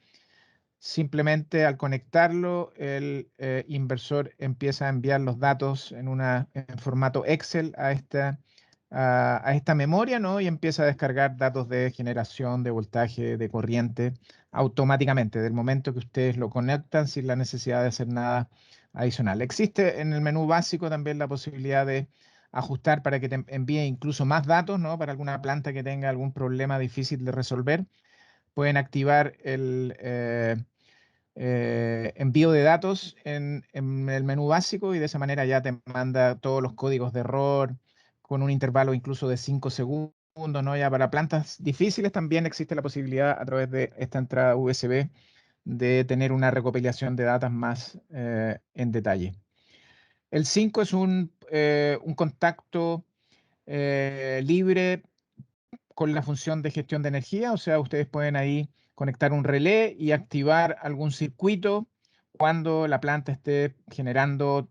simplemente al conectarlo, el inversor empieza a enviar los datos en formato Excel a esta memoria, ¿no? Y empieza a descargar datos de generación, de voltaje, de corriente, automáticamente, del momento que ustedes lo conectan sin la necesidad de hacer nada adicional. Existe en el menú básico también la posibilidad de ajustar para que te envíe incluso más datos, ¿no? Para alguna planta que tenga algún problema difícil de resolver, pueden activar el envío de datos en el menú básico y de esa manera ya te manda todos los códigos de error con un intervalo incluso de 5 segundos, ¿no? Ya para plantas difíciles también existe la posibilidad a través de esta entrada USB de tener una recopilación de datos más en detalle. El 5 es un contacto libre con la función de gestión de energía, o sea, ustedes pueden ahí conectar un relé y activar algún circuito cuando la planta esté generando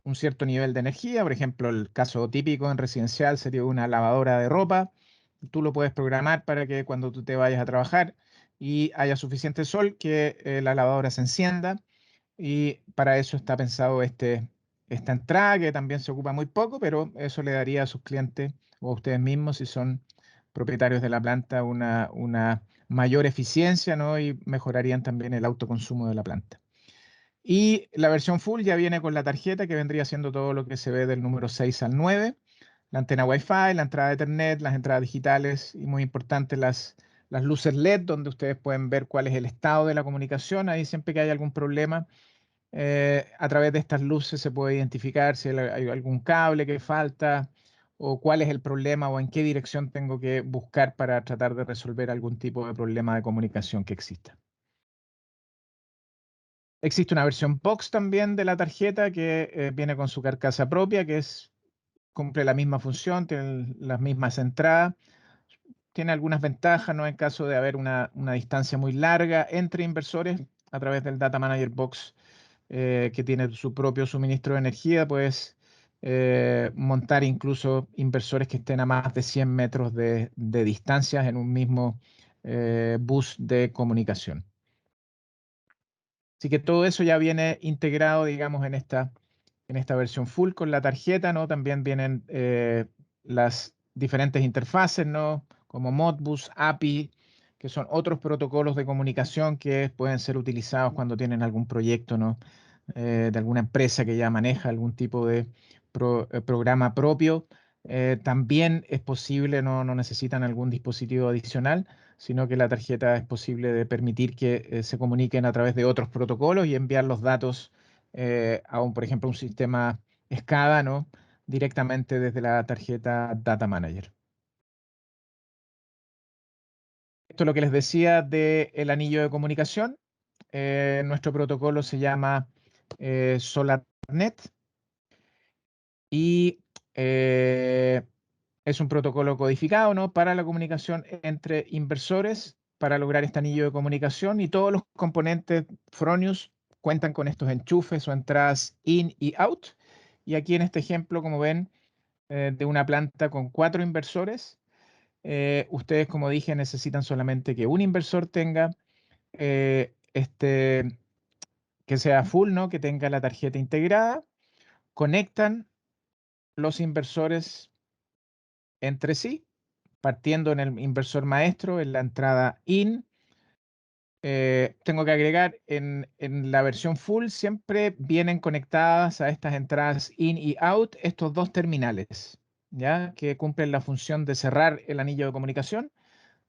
un cierto nivel de energía. Por ejemplo, el caso típico en residencial sería una lavadora de ropa. Tú lo puedes programar para que cuando tú te vayas a trabajar y haya suficiente sol, que la lavadora se encienda. Y para eso está pensado esta entrada, que también se ocupa muy poco, pero eso le daría a sus clientes o a ustedes mismos, si son propietarios de la planta, una mayor eficiencia, ¿no? Y mejorarían también el autoconsumo de la planta. Y la versión full ya viene con la tarjeta, que vendría siendo todo lo que se ve del número 6 al 9, la antena Wi-Fi, la entrada de Ethernet, las entradas digitales y muy importante las luces LED, donde ustedes pueden ver cuál es el estado de la comunicación. Ahí siempre que hay algún problema, a través de estas luces se puede identificar si hay algún cable que falta o cuál es el problema o en qué dirección tengo que buscar para tratar de resolver algún tipo de problema de comunicación que exista. Existe una versión box también de la tarjeta que viene con su carcasa propia, cumple la misma función, tiene las mismas entradas, tiene algunas ventajas, ¿no? En caso de haber una distancia muy larga entre inversores, a través del Data Manager Box, que tiene su propio suministro de energía, puedes montar incluso inversores que estén a más de 100 metros de distancia en un mismo bus de comunicación. Así que todo eso ya viene integrado, digamos, en esta versión full con la tarjeta, ¿no? También vienen las diferentes interfaces, ¿no? Como Modbus, API, que son otros protocolos de comunicación que pueden ser utilizados cuando tienen algún proyecto, ¿no? De alguna empresa que ya maneja algún tipo de programa propio. También es posible, no necesitan algún dispositivo adicional, sino que la tarjeta es posible de permitir que se comuniquen a través de otros protocolos y enviar los datos por ejemplo, un sistema SCADA, ¿no? Directamente desde la tarjeta Data Manager. Esto es lo que les decía del anillo de comunicación. Nuestro protocolo se llama SolarNet y es un protocolo codificado, ¿no? Para la comunicación entre inversores para lograr este anillo de comunicación, y todos los componentes Fronius cuentan con estos enchufes o entradas in y out. Y aquí en este ejemplo, como ven, de una planta con 4 inversores, ustedes, como dije, necesitan solamente que un inversor tenga que sea full, ¿no? Que tenga la tarjeta integrada, conectan los inversores entre sí, partiendo en el inversor maestro, en la entrada in. Tengo que agregar en la versión full, siempre vienen conectadas a estas entradas in y out estos dos terminales, ¿ya? Que cumplen la función de cerrar el anillo de comunicación.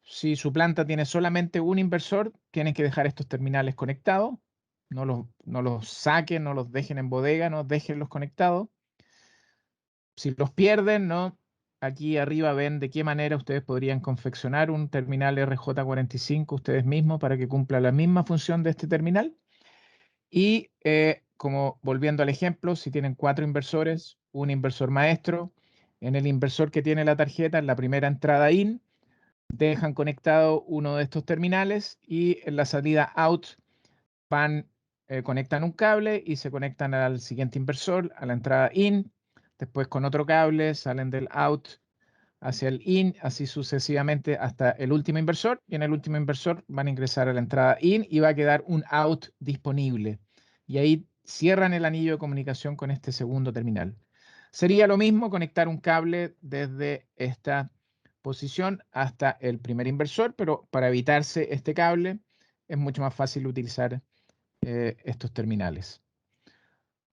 Si su planta tiene solamente un inversor, tienen que dejar estos terminales conectados. No los saquen, no los dejen en bodega, no déjenlos conectados. Si los pierden, ¿no? Aquí arriba ven de qué manera ustedes podrían confeccionar un terminal RJ45 ustedes mismos para que cumpla la misma función de este terminal. Y como volviendo al ejemplo, si tienen 4 inversores, un inversor maestro, en el inversor que tiene la tarjeta, en la primera entrada in, dejan conectado uno de estos terminales y en la salida out conectan un cable y se conectan al siguiente inversor, a la entrada in. Después con otro cable salen del out hacia el in, así sucesivamente hasta el último inversor, y en el último inversor van a ingresar a la entrada in y va a quedar un out disponible. Y ahí cierran el anillo de comunicación con este segundo terminal. Sería lo mismo conectar un cable desde esta posición hasta el primer inversor, pero para evitarse este cable, es mucho más fácil utilizar estos terminales.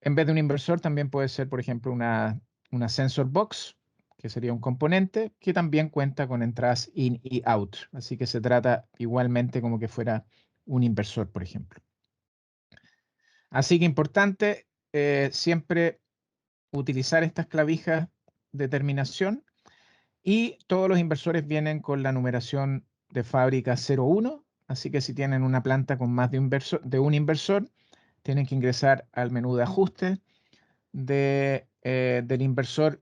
En vez de un inversor también puede ser, por ejemplo, una sensor box, que sería un componente que también cuenta con entradas in y out. Así que se trata igualmente como que fuera un inversor, por ejemplo. Así que importante siempre utilizar estas clavijas de terminación, y todos los inversores vienen con la numeración de fábrica 01. Así que si tienen una planta con más de un inversor, tienen que ingresar al menú de ajuste del inversor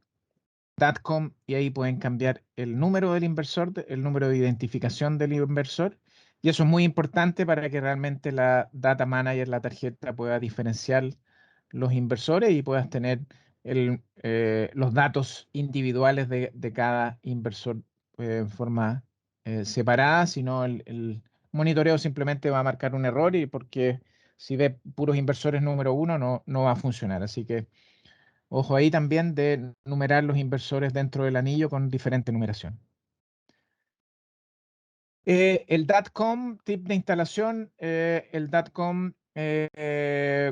.com, y ahí pueden cambiar el número del inversor, el número de identificación del inversor, y eso es muy importante para que realmente la Data Manager, la tarjeta, pueda diferenciar los inversores y puedas tener los datos individuales de cada inversor en forma separada. Si no, el monitoreo simplemente va a marcar un error, y porque si ve puros inversores número 1 no va a funcionar. Así que ojo ahí también de numerar los inversores dentro del anillo con diferente numeración. El .com, tip de instalación, el .com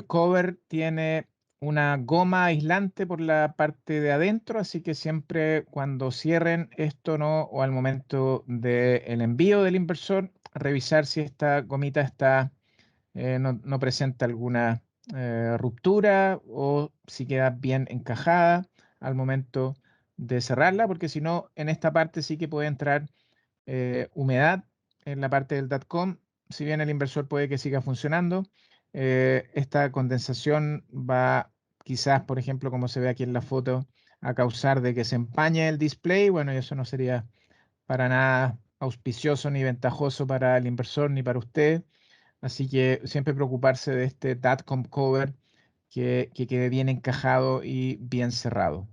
cover tiene una goma aislante por la parte de adentro, así que siempre cuando cierren esto, ¿no?, o al momento del envío del inversor, revisar si esta gomita está no presenta alguna ruptura, o si queda bien encajada al momento de cerrarla, porque si no, en esta parte sí que puede entrar humedad en la parte del .com. Si bien el inversor puede que siga funcionando, esta condensación va quizás, por ejemplo, como se ve aquí en la foto, a causar de que se empañe el display. Bueno, y eso no sería para nada auspicioso ni ventajoso para el inversor ni para usted. Así que siempre preocuparse de este .com cover que quede bien encajado y bien cerrado.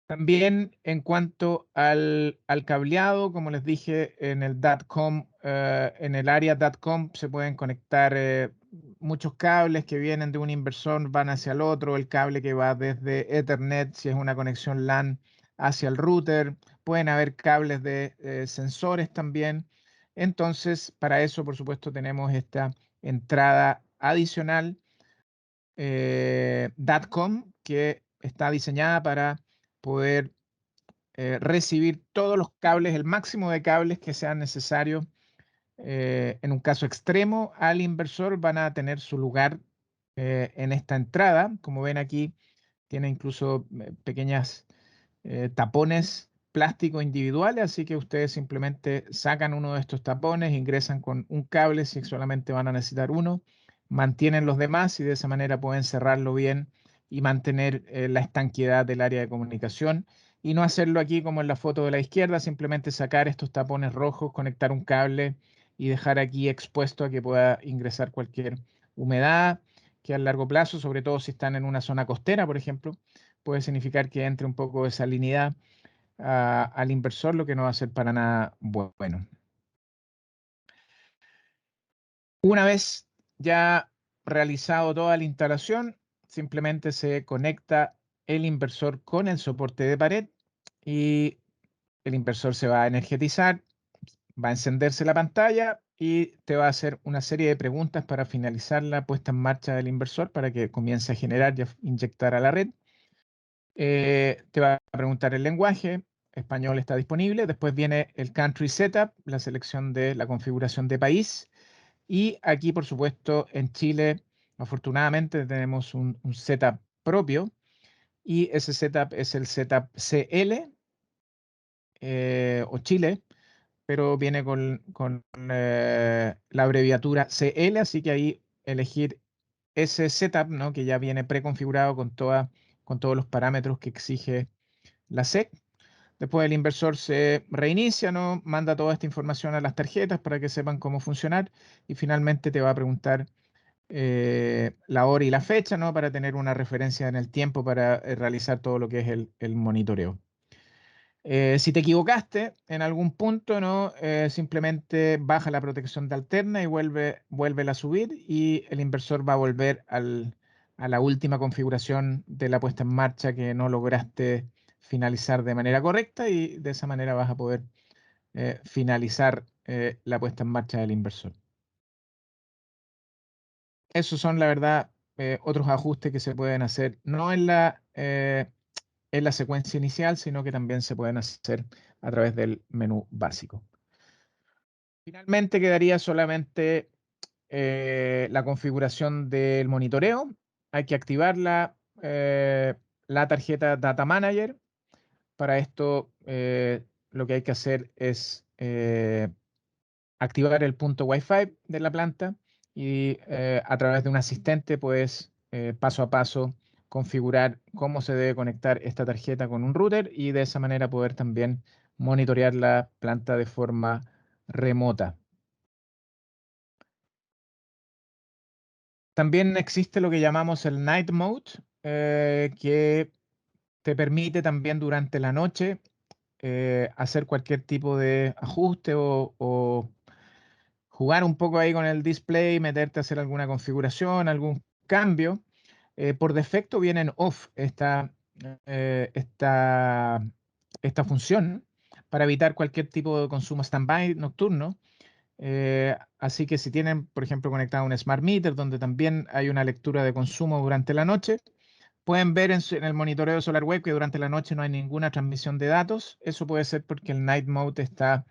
También en cuanto al cableado, como les dije, en el .com, en el área .com se pueden conectar muchos cables que vienen de un inversor, van hacia el otro, el cable que va desde Ethernet, si es una conexión LAN, hacia el router. Pueden haber cables de sensores también. Entonces, para eso, por supuesto, tenemos esta entrada adicional .com, que está diseñada para poder recibir todos los cables, el máximo de cables que sean necesarios. En un caso extremo, al inversor van a tener su lugar en esta entrada. Como ven aquí, tiene incluso pequeñas tapones plásticos individuales, así que ustedes simplemente sacan uno de estos tapones, ingresan con un cable si solamente van a necesitar uno, mantienen los demás, y de esa manera pueden cerrarlo bien y mantener la estanqueidad del área de comunicación, y no hacerlo aquí como en la foto de la izquierda, simplemente sacar estos tapones rojos, conectar un cable y dejar aquí expuesto a que pueda ingresar cualquier humedad, que a largo plazo, sobre todo si están en una zona costera, por ejemplo, puede significar que entre un poco de salinidad al inversor, lo que no va a ser para nada bueno. Una vez ya realizado toda la instalación, simplemente se conecta el inversor con el soporte de pared, y el inversor se va a energetizar, va a encenderse la pantalla y te va a hacer una serie de preguntas para finalizar la puesta en marcha del inversor, para que comience a generar y a inyectar a la red. Te va a preguntar el lenguaje, español está disponible. Después viene el country setup, la selección de la configuración de país. Y aquí, por supuesto, en Chile, afortunadamente tenemos un setup propio, y ese setup es el setup CL o Chile, pero viene con la abreviatura CL, así que ahí elegir ese setup, ¿no?, que ya viene preconfigurado con todos los parámetros que exige la SEC. Después el inversor se reinicia, ¿no?, manda toda esta información a las tarjetas para que sepan cómo funcionar, y finalmente te va a preguntar la hora y la fecha, ¿no?, para tener una referencia en el tiempo para realizar todo lo que es el monitoreo. Si te equivocaste en algún punto, ¿no?, simplemente baja la protección de alterna y vuélvela a subir, y el inversor va a volver a la última configuración de la puesta en marcha que no lograste finalizar de manera correcta, y de esa manera vas a poder finalizar la puesta en marcha del inversor. esos son, la verdad, otros ajustes que se pueden hacer, no en la secuencia inicial, sino que también se pueden hacer a través del menú básico. Finalmente quedaría solamente la configuración del monitoreo. Hay que activar la tarjeta Data Manager. Para esto lo que hay que hacer es activar el punto Wi-Fi de la planta y a través de un asistente puedes paso a paso configurar cómo se debe conectar esta tarjeta con un router y de esa manera poder también monitorear la planta de forma remota. También existe lo que llamamos el Night Mode, que te permite también durante la noche hacer cualquier tipo de ajuste o jugar un poco ahí con el display, meterte a hacer alguna configuración, algún cambio. Por defecto viene en off eh, esta, esta función para evitar cualquier tipo de consumo standby nocturno. Así que si tienen, por ejemplo, conectado un Smart Meter donde también hay una lectura de consumo durante la noche, pueden ver en el monitoreo de SolarWeb que durante la noche no hay ninguna transmisión de datos. Eso puede ser porque el Night Mode está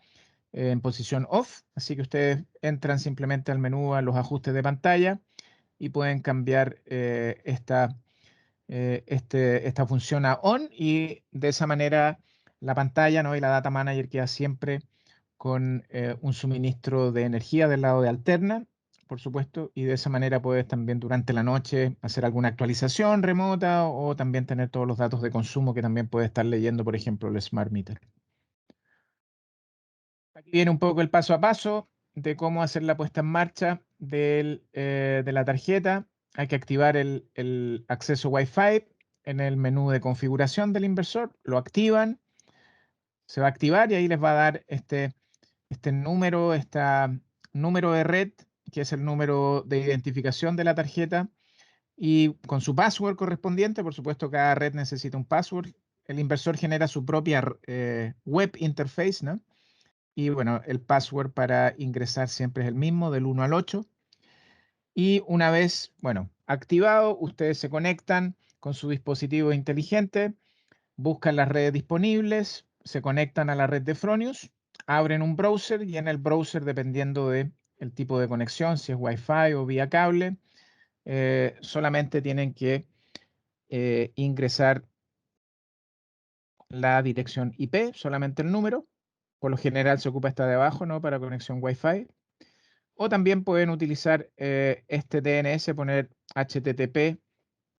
en posición off, así que ustedes entran simplemente al menú, a los ajustes de pantalla y pueden cambiar esta función a on y de esa manera la pantalla, ¿no? Y la Data Manager queda siempre con un suministro de energía del lado de alterna, por supuesto, y de esa manera puedes también durante la noche hacer alguna actualización remota o también tener todos los datos de consumo que también puedes estar leyendo, por ejemplo, el Smart Meter. Aquí viene un poco el paso a paso de cómo hacer la puesta en marcha de la tarjeta. Hay que activar el acceso Wi-Fi en el menú de configuración del inversor. Lo activan, se va a activar y ahí les va a dar este número de red, que es el número de identificación de la tarjeta, y con su password correspondiente. Por supuesto, cada red necesita un password. El inversor genera su propia web interface, ¿no? Y bueno, el password para ingresar siempre es el mismo, del 1 al 8. Y una vez, bueno, activado, ustedes se conectan con su dispositivo inteligente, buscan las redes disponibles, se conectan a la red de Fronius, abren un browser y en el browser, dependiendo del tipo de conexión, si es Wi-Fi o vía cable, solamente tienen que ingresar la dirección IP, solamente el número. Por lo general se ocupa esta de abajo, ¿no? Para conexión Wi-Fi. O también pueden utilizar este DNS, poner http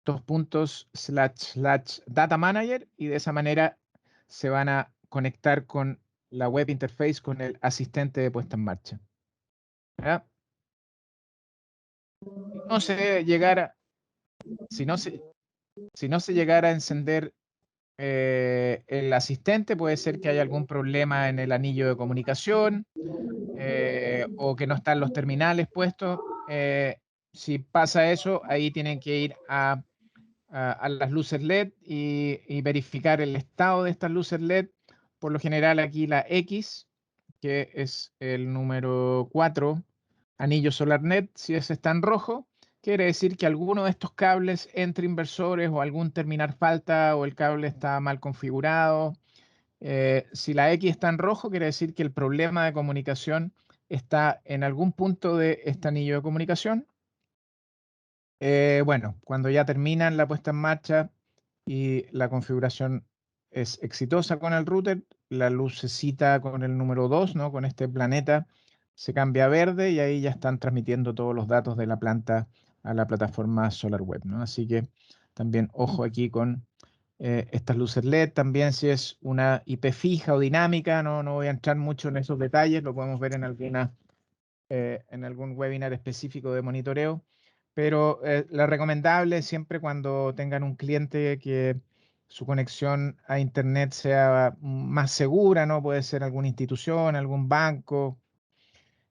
// data manager y de esa manera se van a conectar con la web interface, con el asistente de puesta en marcha. ¿Ya? No se llegara, si no se llegara a encender el asistente, puede ser que haya algún problema en el anillo de comunicación o que no están los terminales puestos. Si pasa eso, ahí tienen que ir a las luces LED y verificar el estado de estas luces LED. Por lo general aquí la X, que es el número 4, anillo solar net, si ese está en rojo, quiere decir que alguno de estos cables entre inversores o algún terminal falta o el cable está mal configurado. Si la X está en rojo, quiere decir que el problema de comunicación está en algún punto de este anillo de comunicación. Bueno, cuando ya terminan la puesta en marcha y la configuración es exitosa con el router, la lucecita con el número 2, ¿no? Con este planeta, se cambia a verde y ahí ya están transmitiendo todos los datos de la planta a la plataforma SolarWeb, ¿no? Así que también ojo aquí con estas luces LED. También si es una IP fija o dinámica, no voy a entrar mucho en esos detalles, lo podemos ver en algún webinar específico de monitoreo, pero la recomendable siempre cuando tengan un cliente que su conexión a internet sea más segura, ¿no? Puede ser alguna institución, algún banco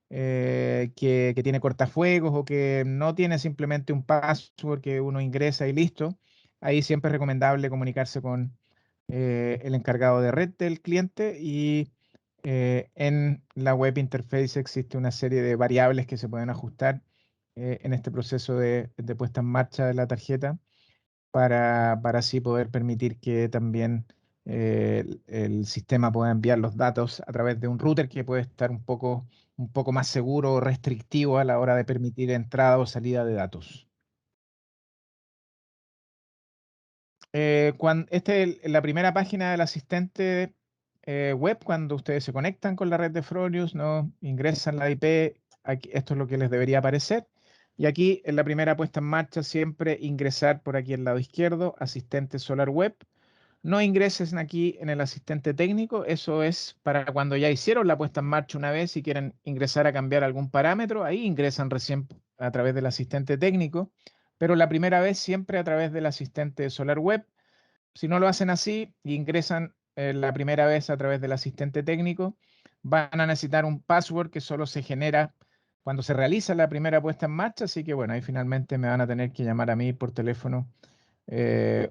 que tiene cortafuegos o que no tiene simplemente un password que uno ingresa y listo. Ahí siempre es recomendable comunicarse con el encargado de red del cliente y en la web interface existe una serie de variables que se pueden ajustar en este proceso de puesta en marcha de la tarjeta para así poder permitir que también el sistema pueda enviar los datos a través de un router que puede estar un poco más seguro o restrictivo a la hora de permitir entrada o salida de datos. Esta es la primera página del asistente web cuando ustedes se conectan con la red de Fronius, ¿no? Ingresan la IP, esto es lo que les debería aparecer. Y aquí en la primera puesta en marcha siempre ingresar por aquí al lado izquierdo, asistente Solar Web. No ingresen aquí en el asistente técnico, eso es para cuando ya hicieron la puesta en marcha una vez y quieren ingresar a cambiar algún parámetro, ahí ingresan recién a través del asistente técnico, pero la primera vez siempre a través del asistente Solar Web. Si no lo hacen así y ingresan la primera vez a través del asistente técnico, van a necesitar un password que solo se genera cuando se realiza la primera puesta en marcha, así que bueno, ahí finalmente me van a tener que llamar a mí por teléfono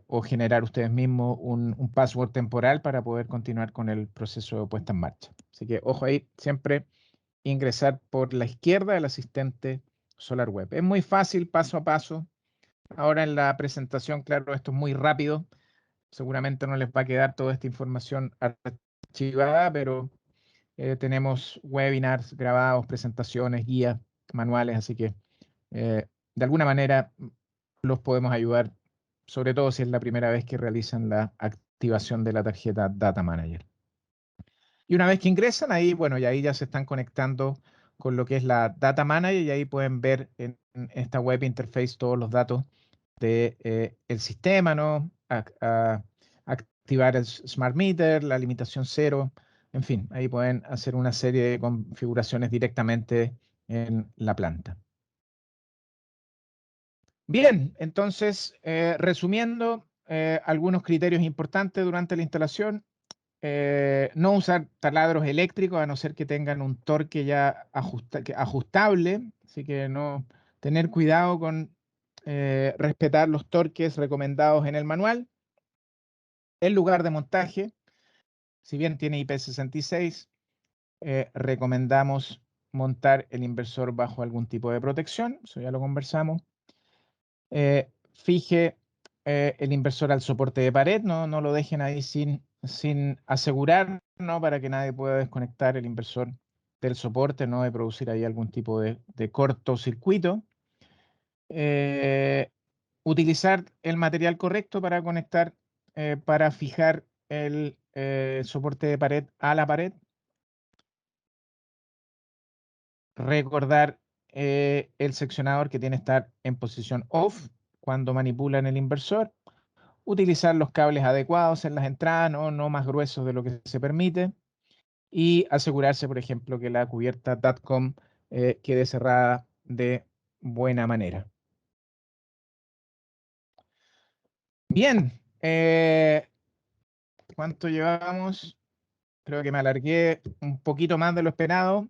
o generar ustedes mismos un password temporal para poder continuar con el proceso de puesta en marcha. Así que ojo ahí, siempre ingresar por la izquierda del asistente Solar Web. Es muy fácil, paso a paso. Ahora en la presentación, claro, esto es muy rápido. Seguramente no les va a quedar toda esta información archivada, pero tenemos webinars grabados, presentaciones, guías, manuales, así que de alguna manera los podemos ayudar, sobre todo si es la primera vez que realizan la activación de la tarjeta Data Manager. Y una vez que ingresan ahí, bueno, y ahí ya se están conectando con lo que es la Data Manager y ahí pueden ver en esta web interface todos los datos de el sistema, ¿no? Activar el Smart Meter, la limitación cero, en fin, ahí pueden hacer una serie de configuraciones directamente en la planta. Bien, entonces, resumiendo, algunos criterios importantes durante la instalación. No usar taladros eléctricos a no ser que tengan un torque ya ajustable, así que no tener cuidado con respetar los torques recomendados en el manual. El lugar de montaje, si bien tiene IP66, recomendamos montar el inversor bajo algún tipo de protección, eso ya lo conversamos. Fije el inversor al soporte de pared, no lo dejen ahí sin asegurar, ¿no? Para que nadie pueda desconectar el inversor del soporte, no de producir ahí algún tipo de cortocircuito. Utilizar el material correcto para conectar, para fijar el soporte de pared a la pared. Recordar el seccionador que tiene que estar en posición off cuando manipulan el inversor. Utilizar los cables adecuados en las entradas, no más gruesos de lo que se permite, y asegurarse, por ejemplo, que la cubierta DATCOM quede cerrada de buena manera. Bien, ¿cuánto llevamos? Creo que me alargué un poquito más de lo esperado.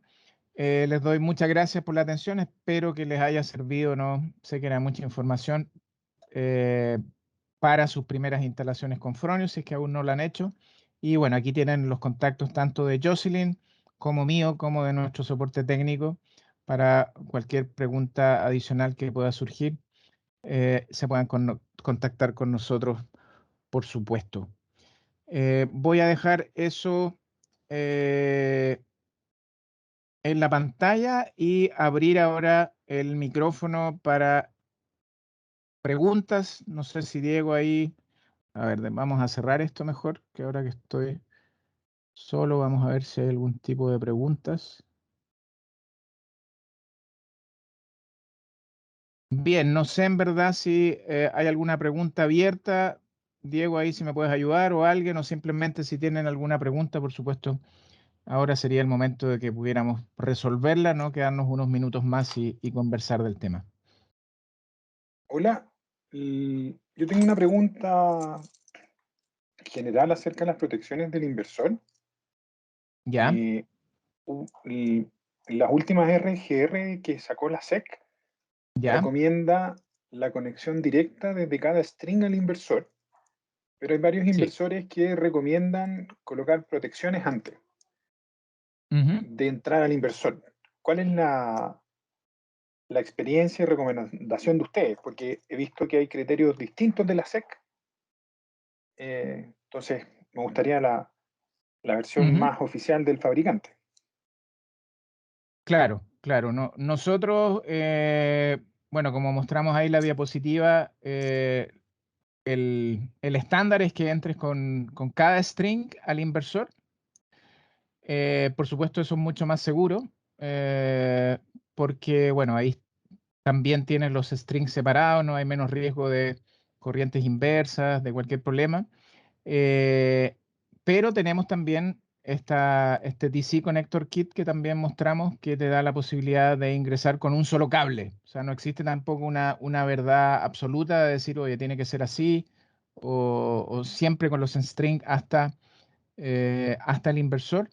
Les doy muchas gracias por la atención, espero que les haya servido, ¿no? Sé que era mucha información. Para sus primeras instalaciones con Fronius, si es que aún no lo han hecho. Y bueno, aquí tienen los contactos tanto de Jocelyn como mío, como de nuestro soporte técnico, para cualquier pregunta adicional que pueda surgir, se puedan contactar con nosotros, por supuesto. Voy a dejar eso en la pantalla y abrir ahora el micrófono para preguntas. No sé si Diego ahí. A ver, vamos a cerrar esto mejor, que ahora que estoy solo, vamos a ver si hay algún tipo de preguntas. Bien, no sé en verdad si hay alguna pregunta abierta. Diego, ahí si me puedes ayudar o alguien, o simplemente si tienen alguna pregunta, por supuesto, ahora sería el momento de que pudiéramos resolverla, ¿no? Quedarnos unos minutos más y conversar del tema. Hola, yo tengo una pregunta general acerca de las protecciones del inversor. ¿Ya? Y las últimas RGR que sacó la SEC ¿Ya? recomienda la conexión directa desde cada string al inversor, pero hay varios Sí. inversores que recomiendan colocar protecciones antes Ujú. de entrar al inversor. ¿Cuál es la experiencia y recomendación de ustedes, porque he visto que hay criterios distintos de la SEC. Entonces, me gustaría la versión Ujú. más oficial del fabricante. Claro, claro. Nosotros, bueno, como mostramos ahí la diapositiva, el estándar es que entres con cada string al inversor. Por supuesto, eso es mucho más seguro, porque, bueno, ahí también tienes los strings separados, no hay menos riesgo de corrientes inversas, de cualquier problema. Pero tenemos también este DC Connector Kit que también mostramos que te da la posibilidad de ingresar con un solo cable. O sea, no existe tampoco una verdad absoluta de decir, oye, tiene que ser así, o siempre con los strings hasta el inversor.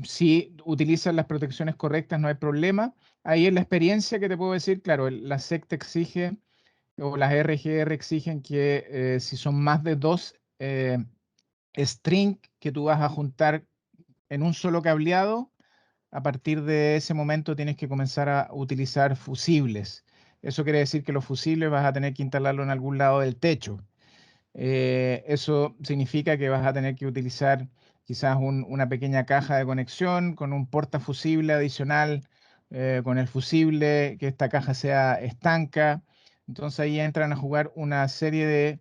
Si utilizas las protecciones correctas, no hay problema. Ahí en la experiencia que te puedo decir, claro, la SEC te exige, o las RGR exigen que si son más de dos string que tú vas a juntar en un solo cableado, a partir de ese momento tienes que comenzar a utilizar fusibles. Eso quiere decir que los fusibles vas a tener que instalarlo en algún lado del techo. Eso significa que vas a tener que utilizar quizás una pequeña caja de conexión con un portafusible adicional, con el fusible, que esta caja sea estanca. Entonces ahí entran a jugar una serie de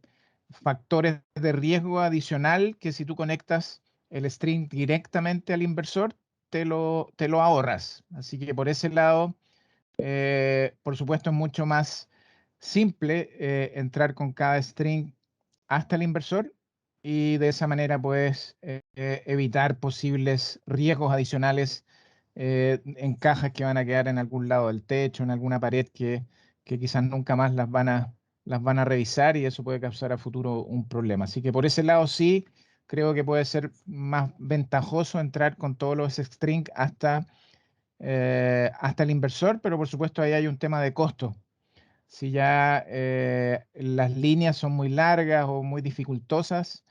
factores de riesgo adicional que si tú conectas el string directamente al inversor, te lo ahorras. Así que por ese lado, por supuesto, es mucho más simple entrar con cada string hasta el inversor y de esa manera puedes evitar posibles riesgos adicionales en cajas que van a quedar en algún lado del techo, en alguna pared que quizás nunca más las van a revisar y eso puede causar a futuro un problema. Así que por ese lado sí creo que puede ser más ventajoso entrar con todos los strings hasta el inversor, pero por supuesto ahí hay un tema de costo. Si ya las líneas son muy largas o muy dificultosas,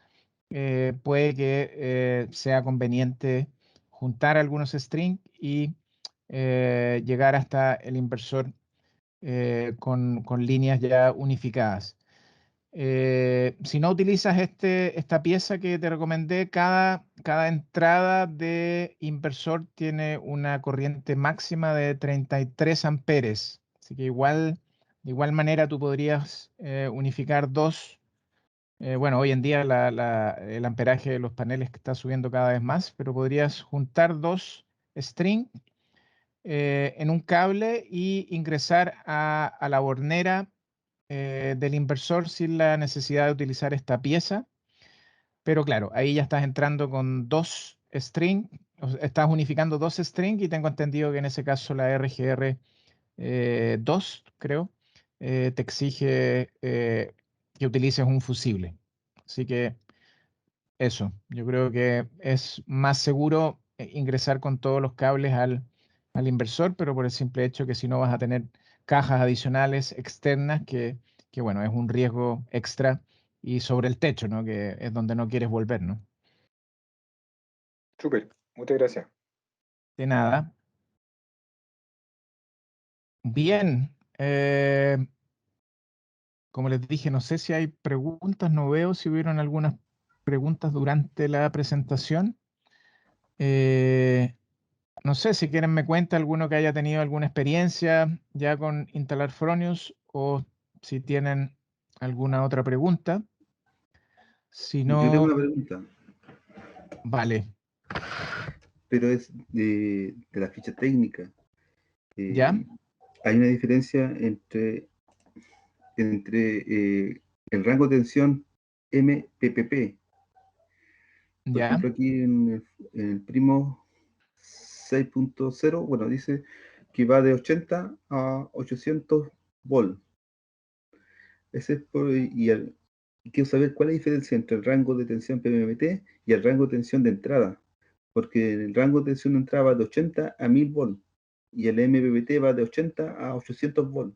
puede que sea conveniente juntar algunos strings y llegar hasta el inversor con líneas ya unificadas. Si no utilizas esta pieza que te recomendé, cada entrada de inversor tiene una corriente máxima de 33 amperes. Así que de igual manera tú podrías unificar dos. Bueno, hoy en día el amperaje de los paneles está subiendo cada vez más, pero podrías juntar dos strings en un cable y ingresar a la bornera del inversor sin la necesidad de utilizar esta pieza. Pero claro, ahí ya estás entrando con dos strings, estás unificando dos strings y tengo entendido que en ese caso la RGR 2, creo, te exige que utilices un fusible. Así que eso, yo creo que es más seguro ingresar con todos los cables al inversor, pero por el simple hecho que si no vas a tener cajas adicionales externas que bueno, es un riesgo extra y sobre el techo, ¿no? Que es donde no quieres volver, ¿no? Súper, muchas gracias. De nada. Bien. Como les dije, no sé si hay preguntas, no veo si hubieron algunas preguntas durante la presentación. Eh, No sé si quieren me cuenta alguno que haya tenido alguna experiencia ya con instalar Fronius o si tienen alguna otra pregunta. Si Yo tengo no, una pregunta, vale, pero es de la ficha técnica. ¿ya? Hay una diferencia entre el rango de tensión MPPP. Por ¿Ya? ejemplo, aquí en el primo 6.0, bueno, dice que va de 80 a 800 volt. Ese es y quiero saber cuál es la diferencia entre el rango de tensión PMMT y el rango de tensión de entrada. Porque el rango de tensión de entrada va de 80 a 1000 volt y el MPPT va de 80 a 800 volt.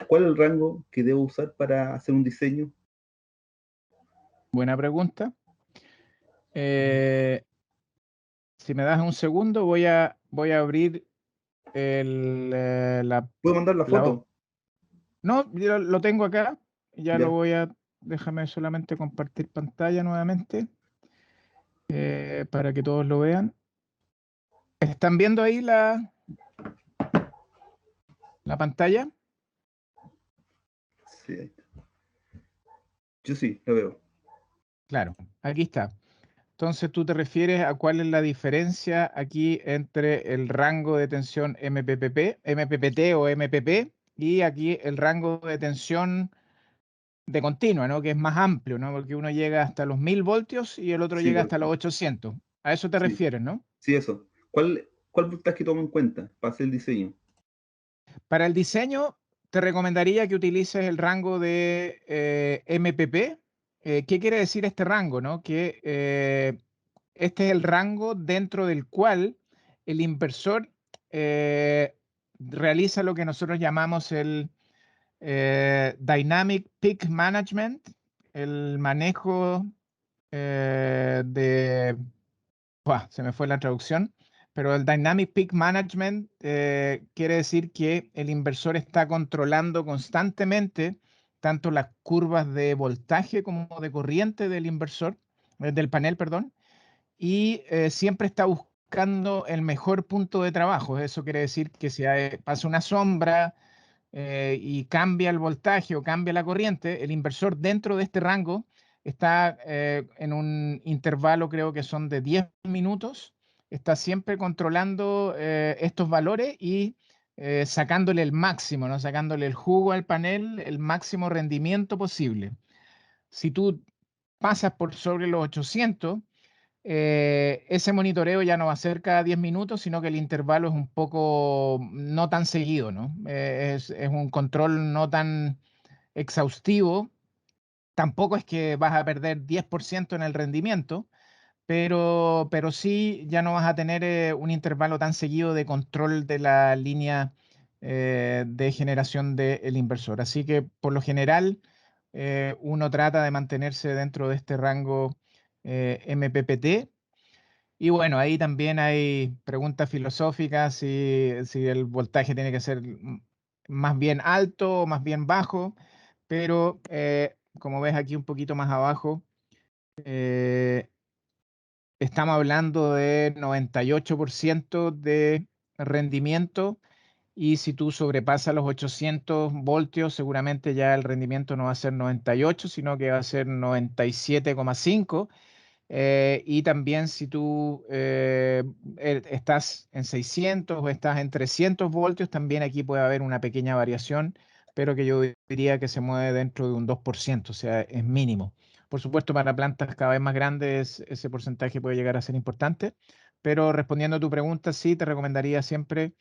¿Cuál es el rango que debo usar para hacer un diseño? Buena pregunta. Si me das un segundo, voy a abrir ¿Puedo mandar la la foto? No, yo lo tengo acá. Ya Ya. lo voy a... Déjame solamente compartir pantalla nuevamente para que todos lo vean. ¿Están viendo ahí la pantalla? Sí, ahí está. Yo sí, la veo. Claro, aquí está. Entonces tú te refieres a cuál es la diferencia aquí entre el rango de tensión MPPT o MPP y aquí el rango de tensión de continua, ¿no? Que es más amplio, ¿no? Porque uno llega hasta los 1000 voltios y el otro Sí, llega hasta los 800. A eso te sí, refieres, ¿no? sí, eso. ¿Cuál voltaje tomo en cuenta para hacer el diseño? Para el diseño, te recomendaría que utilices el rango de MPP. ¿Qué quiere decir este rango, no? Que este es el rango dentro del cual el inversor realiza lo que nosotros llamamos el Dynamic Peak Management, el manejo de... Buah, se me fue la traducción, pero el Dynamic Peak Management quiere decir que el inversor está controlando constantemente tanto las curvas de voltaje como de corriente del inversor, del panel, perdón, y siempre está buscando el mejor punto de trabajo. Eso quiere decir que si pasa una sombra y cambia el voltaje o cambia la corriente, el inversor dentro de este rango está en un intervalo, creo que son de 10 minutos, está siempre controlando estos valores y sacándole el máximo, ¿no? Sacándole el jugo al panel, el máximo rendimiento posible. Si tú pasas por sobre los 800, ese monitoreo ya no va a ser cada 10 minutos, sino que el intervalo es un poco no tan seguido, ¿no? Es un control no tan exhaustivo. Tampoco es que vas a perder 10% en el rendimiento, pero sí ya no vas a tener un intervalo tan seguido de control de la línea de generación del inversor. Así que por lo general uno trata de mantenerse dentro de este rango MPPT. Y bueno, ahí también hay preguntas filosóficas, si el voltaje tiene que ser más bien alto o más bien bajo, pero como ves aquí un poquito más abajo, eh, estamos hablando de 98% de rendimiento y si tú sobrepasas los 800 voltios, seguramente ya el rendimiento no va a ser 98, sino que va a ser 97,5. Y también si tú estás en 600 o estás en 300 voltios, también aquí puede haber una pequeña variación, pero que yo diría que se mueve dentro de un 2%, o sea, es mínimo. Por supuesto, para plantas cada vez más grandes ese porcentaje puede llegar a ser importante, pero respondiendo a tu pregunta, sí, te recomendaría siempre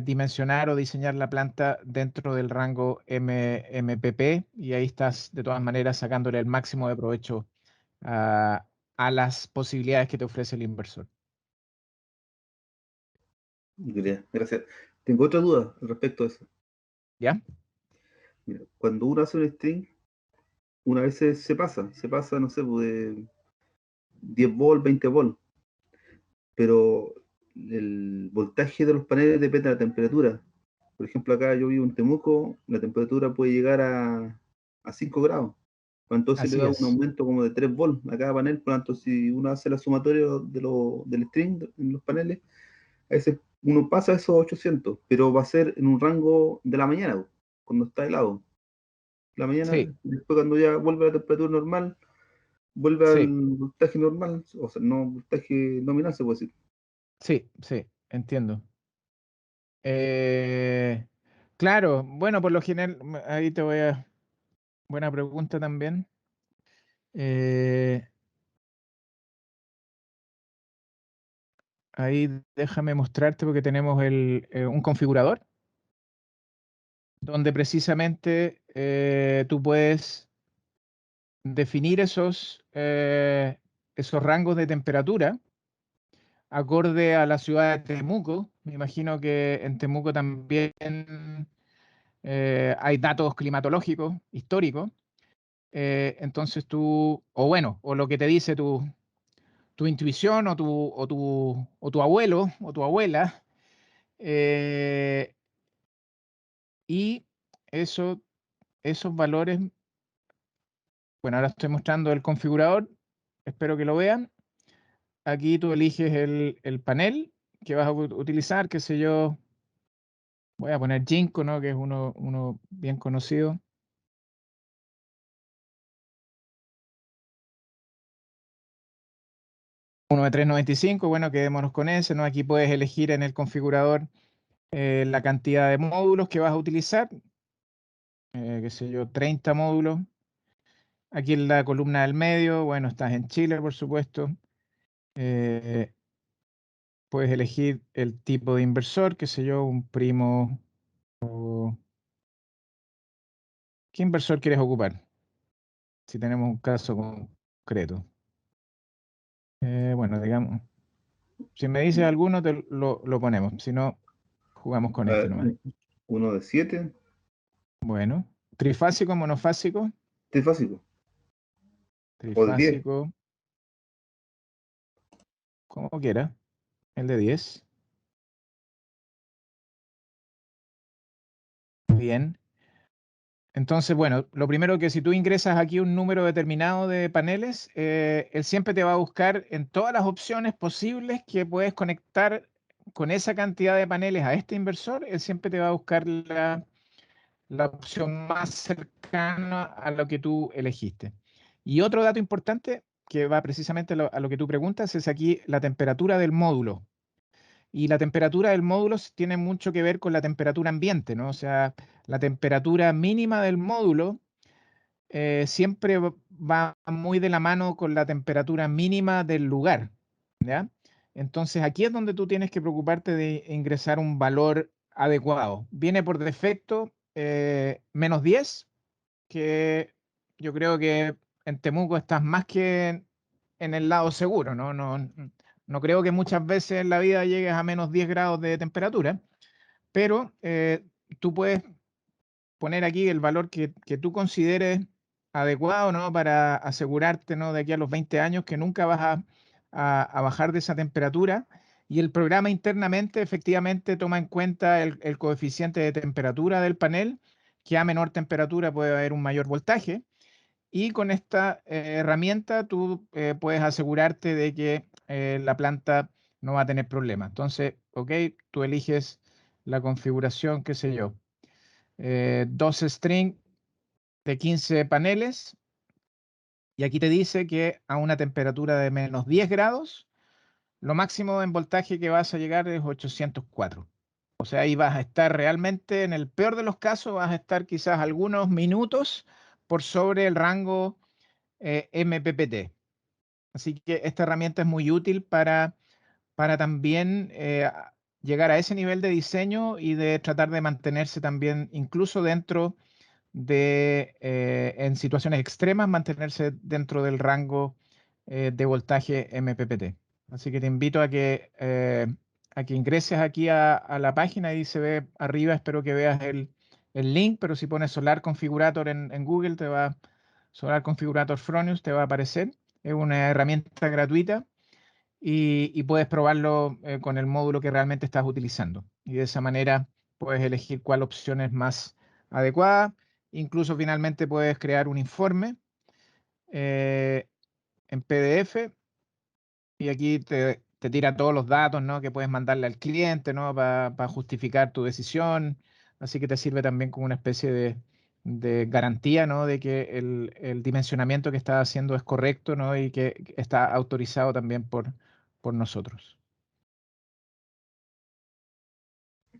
dimensionar o diseñar la planta dentro del rango MPP y ahí estás de todas maneras sacándole el máximo de provecho a las posibilidades que te ofrece el inversor. Gracias. Tengo otra duda respecto a eso. ¿Ya? Mira, cuando uno hace un string, una vez se pasa, no sé, pues, de 10 volt, 20 volt, pero el voltaje de los paneles depende de la temperatura. Por ejemplo, acá yo vivo en Temuco, la temperatura puede llegar a 5 grados. Entonces le Así da un es. aumento como de 3 volts a cada panel. Por lo tanto, si uno hace la sumatoria del string en los paneles, a veces uno pasa esos 800, pero va a ser en un rango de la mañana, cuando está helado. La mañana, Sí, después cuando ya vuelve a la temperatura normal, vuelve al sí, voltaje normal, o sea, no voltaje nominal se puede decir. sí, sí, entiendo. Eh, claro, bueno, por lo general, ahí te voy a... Buena pregunta también. Eh, ahí déjame mostrarte porque tenemos un configurador donde precisamente tú puedes definir esos rangos de temperatura acorde a la ciudad de Temuco. Me imagino que en Temuco también hay datos climatológicos históricos. Entonces tú, o bueno, o lo que te dice tu intuición o tu abuelo o tu abuela, Y esos valores, bueno, ahora estoy mostrando el configurador, espero que lo vean. Aquí tú eliges el panel que vas a utilizar, qué sé yo, voy a poner Jinko, ¿no? Que es uno bien conocido. Uno de 395, bueno, quedémonos con ese, ¿no? Aquí puedes elegir en el configurador la cantidad de módulos que vas a utilizar, qué sé yo, 30 módulos. Aquí en la columna del medio, bueno, estás en Chile, por supuesto. Puedes elegir el tipo de inversor, qué sé yo, un primo o... ¿Qué inversor quieres ocupar? Si tenemos un caso concreto. Bueno, digamos, si me dices alguno, lo ponemos. Si no, jugamos con este nomás. Uno de 7, Bueno, trifásico, monofásico, trifásico. O de 10. trifásico, como quiera. El de 10. Bien. Entonces, bueno, lo primero que si tú ingresas aquí un número determinado de paneles, él siempre te va a buscar en todas las opciones posibles que puedes conectar con esa cantidad de paneles a este inversor, él siempre te va a buscar la opción más cercana a lo que tú elegiste. Y otro dato importante que va precisamente a lo que tú preguntas es aquí la temperatura del módulo. Y la temperatura del módulo tiene mucho que ver con la temperatura ambiente, ¿no? O sea, la temperatura mínima del módulo siempre va muy de la mano con la temperatura mínima del lugar, ¿ya? Entonces aquí es donde tú tienes que preocuparte de ingresar un valor adecuado. Viene por defecto -10, que yo creo que en Temuco estás más que en el lado seguro, ¿no? No creo que muchas veces en la vida llegues a -10 grados de temperatura, pero tú puedes poner aquí el valor que tú consideres adecuado, ¿no? Para asegurarte, ¿no? De aquí a los 20 años que nunca vas a bajar de esa temperatura. Y el programa internamente efectivamente toma en cuenta el coeficiente de temperatura del panel, que a menor temperatura puede haber un mayor voltaje. Y con esta herramienta tú puedes asegurarte de que la planta no va a tener problemas. Entonces, ok, tú eliges la configuración, qué sé yo, 12 string de 15 paneles, y aquí te dice que a una temperatura de -10 grados, lo máximo en voltaje que vas a llegar es 804. O sea, ahí vas a estar realmente, en el peor de los casos, vas a estar quizás algunos minutos por sobre el rango MPPT. Así que esta herramienta es muy útil para también llegar a ese nivel de diseño y de tratar de mantenerse también, incluso dentro en situaciones extremas, mantenerse dentro del rango de voltaje MPPT. Así que te invito a que ingreses aquí a la página, ahí se ve arriba, espero que veas el link, pero si pones Solar Configurator en Google, Solar Configurator Fronius te va a aparecer. Es una herramienta gratuita y puedes probarlo con el módulo que realmente estás utilizando. Y de esa manera puedes elegir cuál opción es más adecuada. Incluso finalmente puedes crear un informe eh, en PDF y aquí te tira todos los datos, ¿no? Que puedes mandarle al cliente, ¿no? Para justificar tu decisión. Así que te sirve también como una especie de garantía, ¿no? De que el dimensionamiento que estás haciendo es correcto, ¿no? Y que está autorizado también por nosotros.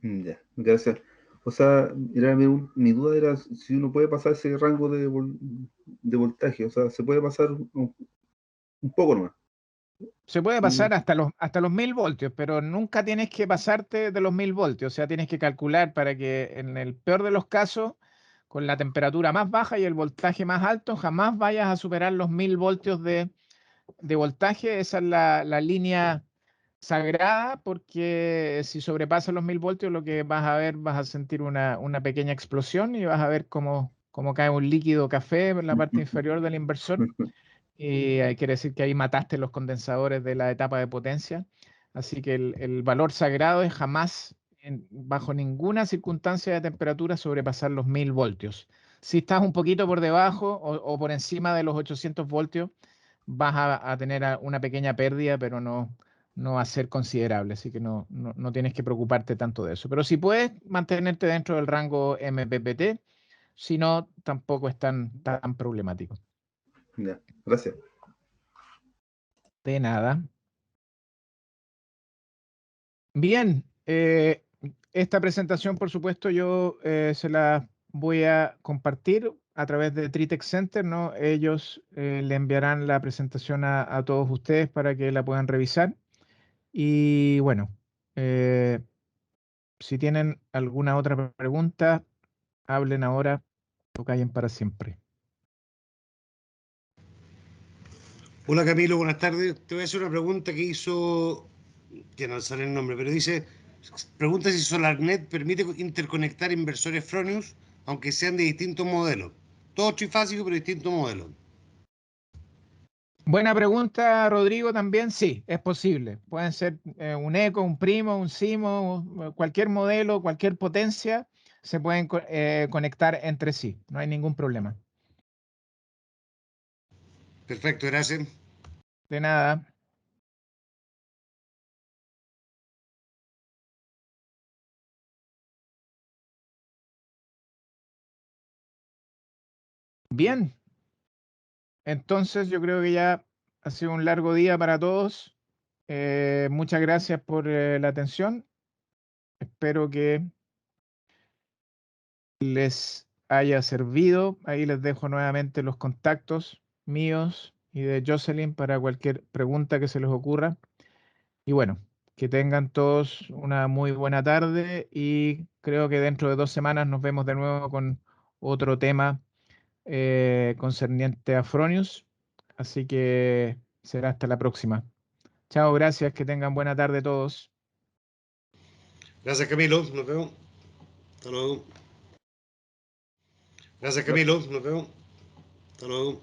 Ya, gracias. O sea, mi duda era si uno puede pasar ese rango de voltaje. O sea, se puede pasar un poco nomás. Se puede Mm, pasar hasta los 1000 voltios, pero nunca tienes que pasarte de los 1000 voltios. O sea, tienes que calcular para que en el peor de los casos, con la temperatura más baja y el voltaje más alto, jamás vayas a superar los 1000 voltios de voltaje. Esa es la línea sagrada, porque si sobrepasas los 1000 voltios, lo que vas a ver, vas a sentir una pequeña explosión y vas a ver cómo cae un líquido café en la parte inferior del inversor. Y quiere decir que ahí mataste los condensadores de la etapa de potencia. Así que el valor sagrado es jamás bajo ninguna circunstancia de temperatura sobrepasar los 1000 voltios. Si estás un poquito por debajo o por encima de los 800 voltios, vas a tener una pequeña pérdida, pero no va a ser considerable, así que no tienes que preocuparte tanto de eso. Pero si puedes mantenerte dentro del rango MPPT, si no, tampoco es tan problemático. Ya, gracias. De nada. Bien, esta presentación, por supuesto, yo se la voy a compartir a través de Tritex Center, ¿no? Ellos le enviarán la presentación a todos ustedes para que la puedan revisar. Y bueno, si tienen alguna otra pregunta, hablen ahora o callen para siempre. Hola Camilo, buenas tardes. Te voy a hacer una pregunta que hizo, que no sale el nombre, pero dice, pregunta si SolarNet permite interconectar inversores Fronius, aunque sean de distintos modelos. Todo trifásico, pero distintos modelos. Buena pregunta, Rodrigo, también. Sí, es posible. Pueden ser un Eco, un Primo, un Simo, cualquier modelo, cualquier potencia, se pueden conectar entre sí. No hay ningún problema. Perfecto, gracias. De nada. Bien. Entonces, yo creo que ya ha sido un largo día para todos. Muchas gracias por la atención. Espero que les haya servido. Ahí les dejo nuevamente los contactos míos y de Jocelyn para cualquier pregunta que se les ocurra. Y bueno, que tengan todos una muy buena tarde y creo que dentro de 2 semanas nos vemos de nuevo con otro tema concerniente a Fronius. Así que será hasta la próxima. Chao, gracias, que tengan buena tarde todos. Gracias Camilo, nos vemos. Hasta luego. Gracias Camilo, nos vemos. Hasta luego.